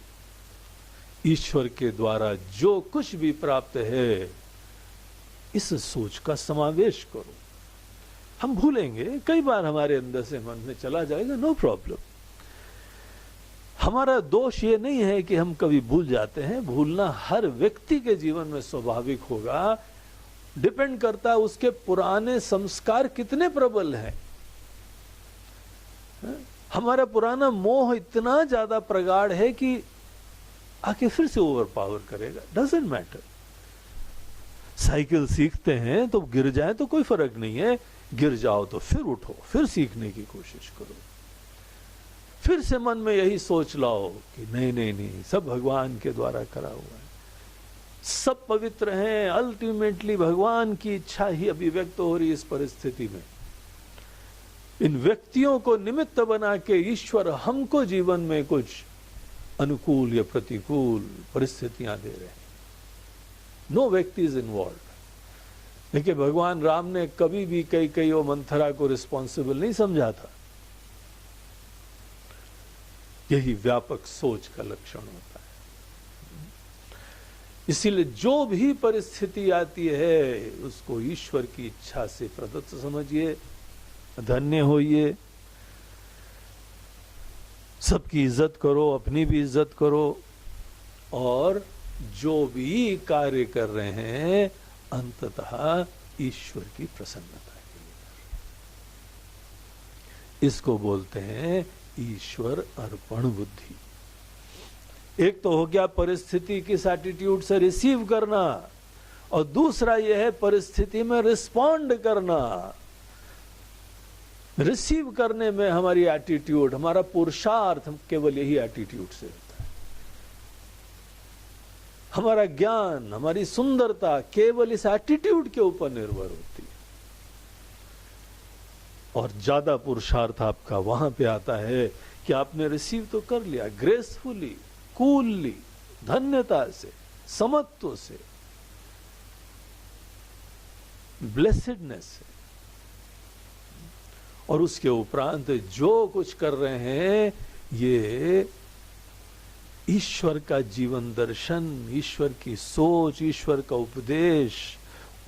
ईश्वर के द्वारा जो कुछ भी प्राप्त है, इस सोच का समावेश करो। हम भूलेंगे, कई बार हमारे अंदर से मन में चला जाएगा, नो प्रॉब्लम। हमारा दोष ये नहीं है कि हम कभी भूल जाते हैं, भूलना हर व्यक्ति के जीवन में स्वाभाविक होगा। डिपेंड करता है उसके पुराने संस्कार कितने प्रबल हैं। हमारा पुराना मोह इतना ज्यादा प्रगाढ़ है कि आके फिर से ओवर पावर करेगा, डजंट मैटर। साइकिल सीखते हैं तो गिर जाए तो कोई फर्क नहीं है, गिर जाओ तो फिर उठो, फिर सीखने की कोशिश करो, फिर से मन में यही सोच लाओ कि नहीं नहीं नहीं, सब भगवान के द्वारा करा हुआ है, सब पवित्र हैं, अल्टीमेटली भगवान की इच्छा ही अभिव्यक्त हो रही इस परिस्थिति में। इन व्यक्तियों को निमित्त बना के ईश्वर हमको जीवन में कुछ अनुकूल या प्रतिकूल परिस्थितियां दे रहे हैं। नो व्यक्ति इज इन्वॉल्व। देखिए, भगवान राम ने कभी भी कई और मंथरा को रिस्पॉन्सिबल नहीं समझा था। यही व्यापक सोच का लक्षण होता है। इसीलिए जो भी परिस्थिति आती है उसको ईश्वर की इच्छा से प्रदत्त समझिए, धन्य होइए, सबकी इज्जत करो, अपनी भी इज्जत करो, और जो भी कार्य कर रहे हैं अंततः ईश्वर की प्रसन्नता के लिए। इसको बोलते हैं ईश्वर अर्पण बुद्धि। एक तो हो गया परिस्थिति किस एटीट्यूड से रिसीव करना, और दूसरा यह है परिस्थिति में रिस्पॉन्ड करना। रिसीव करने में हमारी एटीट्यूड, हमारा पुरुषार्थ केवल यही एटीट्यूड से होता है। हमारा ज्ञान, हमारी सुंदरता केवल इस एटीट्यूड के ऊपर निर्भर होती है। और ज्यादा पुरुषार्थ आपका वहां पे आता है कि आपने रिसीव तो कर लिया, ग्रेसफुली, कूलली, धन्यता से, समत्व से, ब्लेसेडनेस से, और उसके उपरांत जो कुछ कर रहे हैं ये ईश्वर का जीवन दर्शन, ईश्वर की सोच, ईश्वर का उपदेश।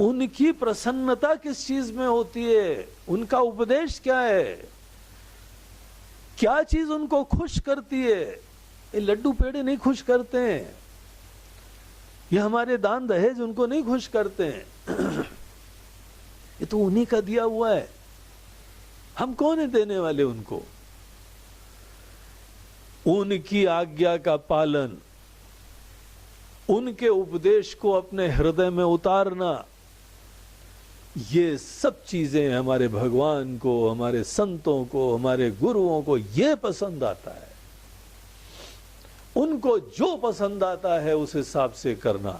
उनकी प्रसन्नता किस चीज में होती है, उनका उपदेश क्या है, क्या चीज उनको खुश करती है। ये लड्डू पेड़े नहीं खुश करते हैं, ये हमारे दान दहेज उनको नहीं खुश करते हैं। ये तो उन्हीं का दिया हुआ है, हम कौन है देने वाले उनको। उनकी आज्ञा का पालन, उनके उपदेश को अपने हृदय में उतारना, ये सब चीजें हमारे भगवान को, हमारे संतों को, हमारे गुरुओं को ये पसंद आता है। उनको जो पसंद आता है उस हिसाब से करना,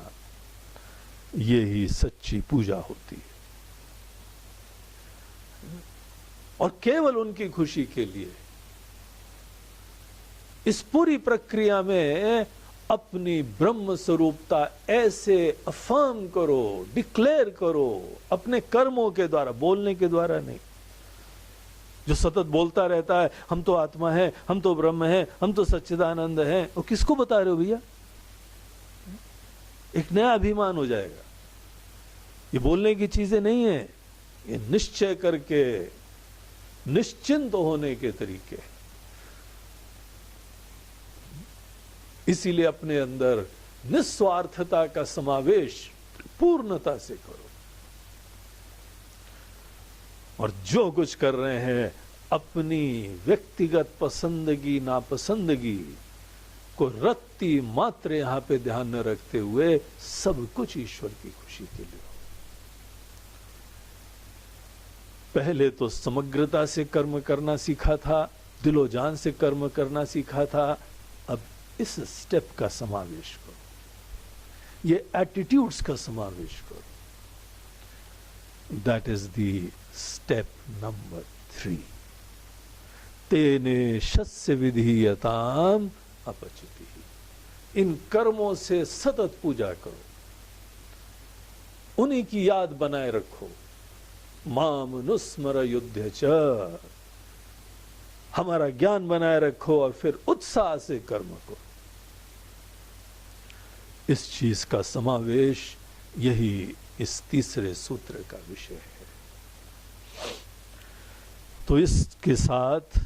ये ही सच्ची पूजा होती है। और केवल उनकी खुशी के लिए इस पूरी प्रक्रिया में अपनी ब्रह्म स्वरूपता ऐसे अफर्म करो, डिक्लेयर करो, अपने कर्मों के द्वारा, बोलने के द्वारा नहीं। जो सतत बोलता रहता है हम तो आत्मा है, हम तो ब्रह्म है, हम तो सच्चिदानंद है, वो किसको बता रहे हो भैया। एक नया अभिमान हो जाएगा। ये बोलने की चीजें नहीं है, ये निश्चय करके निश्चिंत होने के तरीके। इसीलिए अपने अंदर निस्वार्थता का समावेश पूर्णता से करो, और जो कुछ कर रहे हैं अपनी व्यक्तिगत पसंदगी नापसंदगी को रत्ती मात्र यहां पे ध्यान न रखते हुए सब कुछ ईश्वर की खुशी के लिए। पहले तो समग्रता से कर्म करना सीखा था, दिलो जान से कर्म करना सीखा था, अब इस स्टेप का समावेश करो, ये एटीट्यूड्स का समावेश करो। That is the step number 3। तेने शस्य विधीयताम अपचिति। इन कर्मों से सतत पूजा करो, उन्हीं की याद बनाए रखो। माम नुस्मर युद्ध च, हमारा ज्ञान बनाए रखो और फिर उत्साह से कर्म करो। इस चीज का समावेश यही इस तीसरे सूत्र का विषय है। तो इसके साथ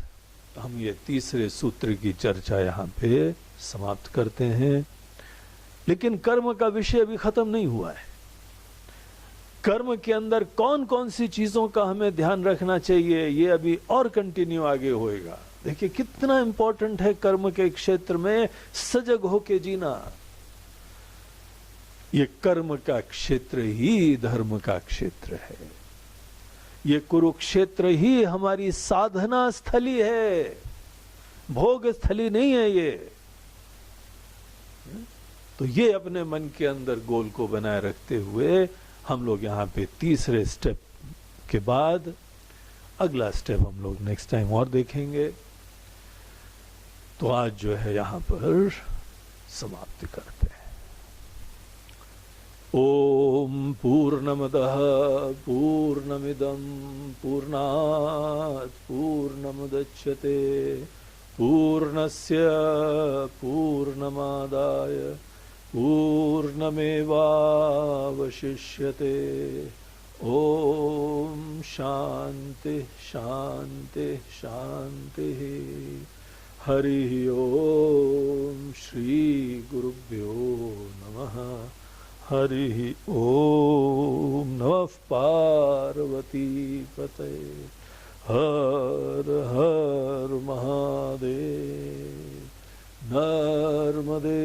हम ये तीसरे सूत्र की चर्चा यहाँ पे समाप्त करते हैं। लेकिन कर्म का विषय अभी खत्म नहीं हुआ है। कर्म के अंदर कौन कौन सी चीजों का हमें ध्यान रखना चाहिए, ये अभी और कंटिन्यू आगे होएगा। देखिए कितना इंपॉर्टेंट है कर्म के क्षेत्र में सजग होके जीना। ये कर्म का क्षेत्र ही धर्म का क्षेत्र है। ये कुरुक्षेत्र ही हमारी साधना स्थली है, भोग स्थली नहीं है ये। तो ये अपने मन के अंदर गोल को बनाए रखते हुए हम लोग यहाँ पे तीसरे स्टेप के बाद अगला स्टेप हम लोग नेक्स्ट टाइम और देखेंगे। तो आज जो है यहाँ पर समाप्ति करते हैं। ओम पूर्णमदः पूर्णमिदं पूर्णात् पूर्णमुदच्यते पूर्णस्य पूर्णमादाय पूर्णमेवावशिष्यते। ओम शांति शांति शांति। हरि ओम श्री गुरुभ्यो नमः। हरि ओम नमः पार्वती पते। हर हर महादेव। नर्मदे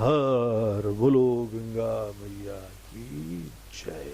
हर। बोलो गंगा मैया की जय।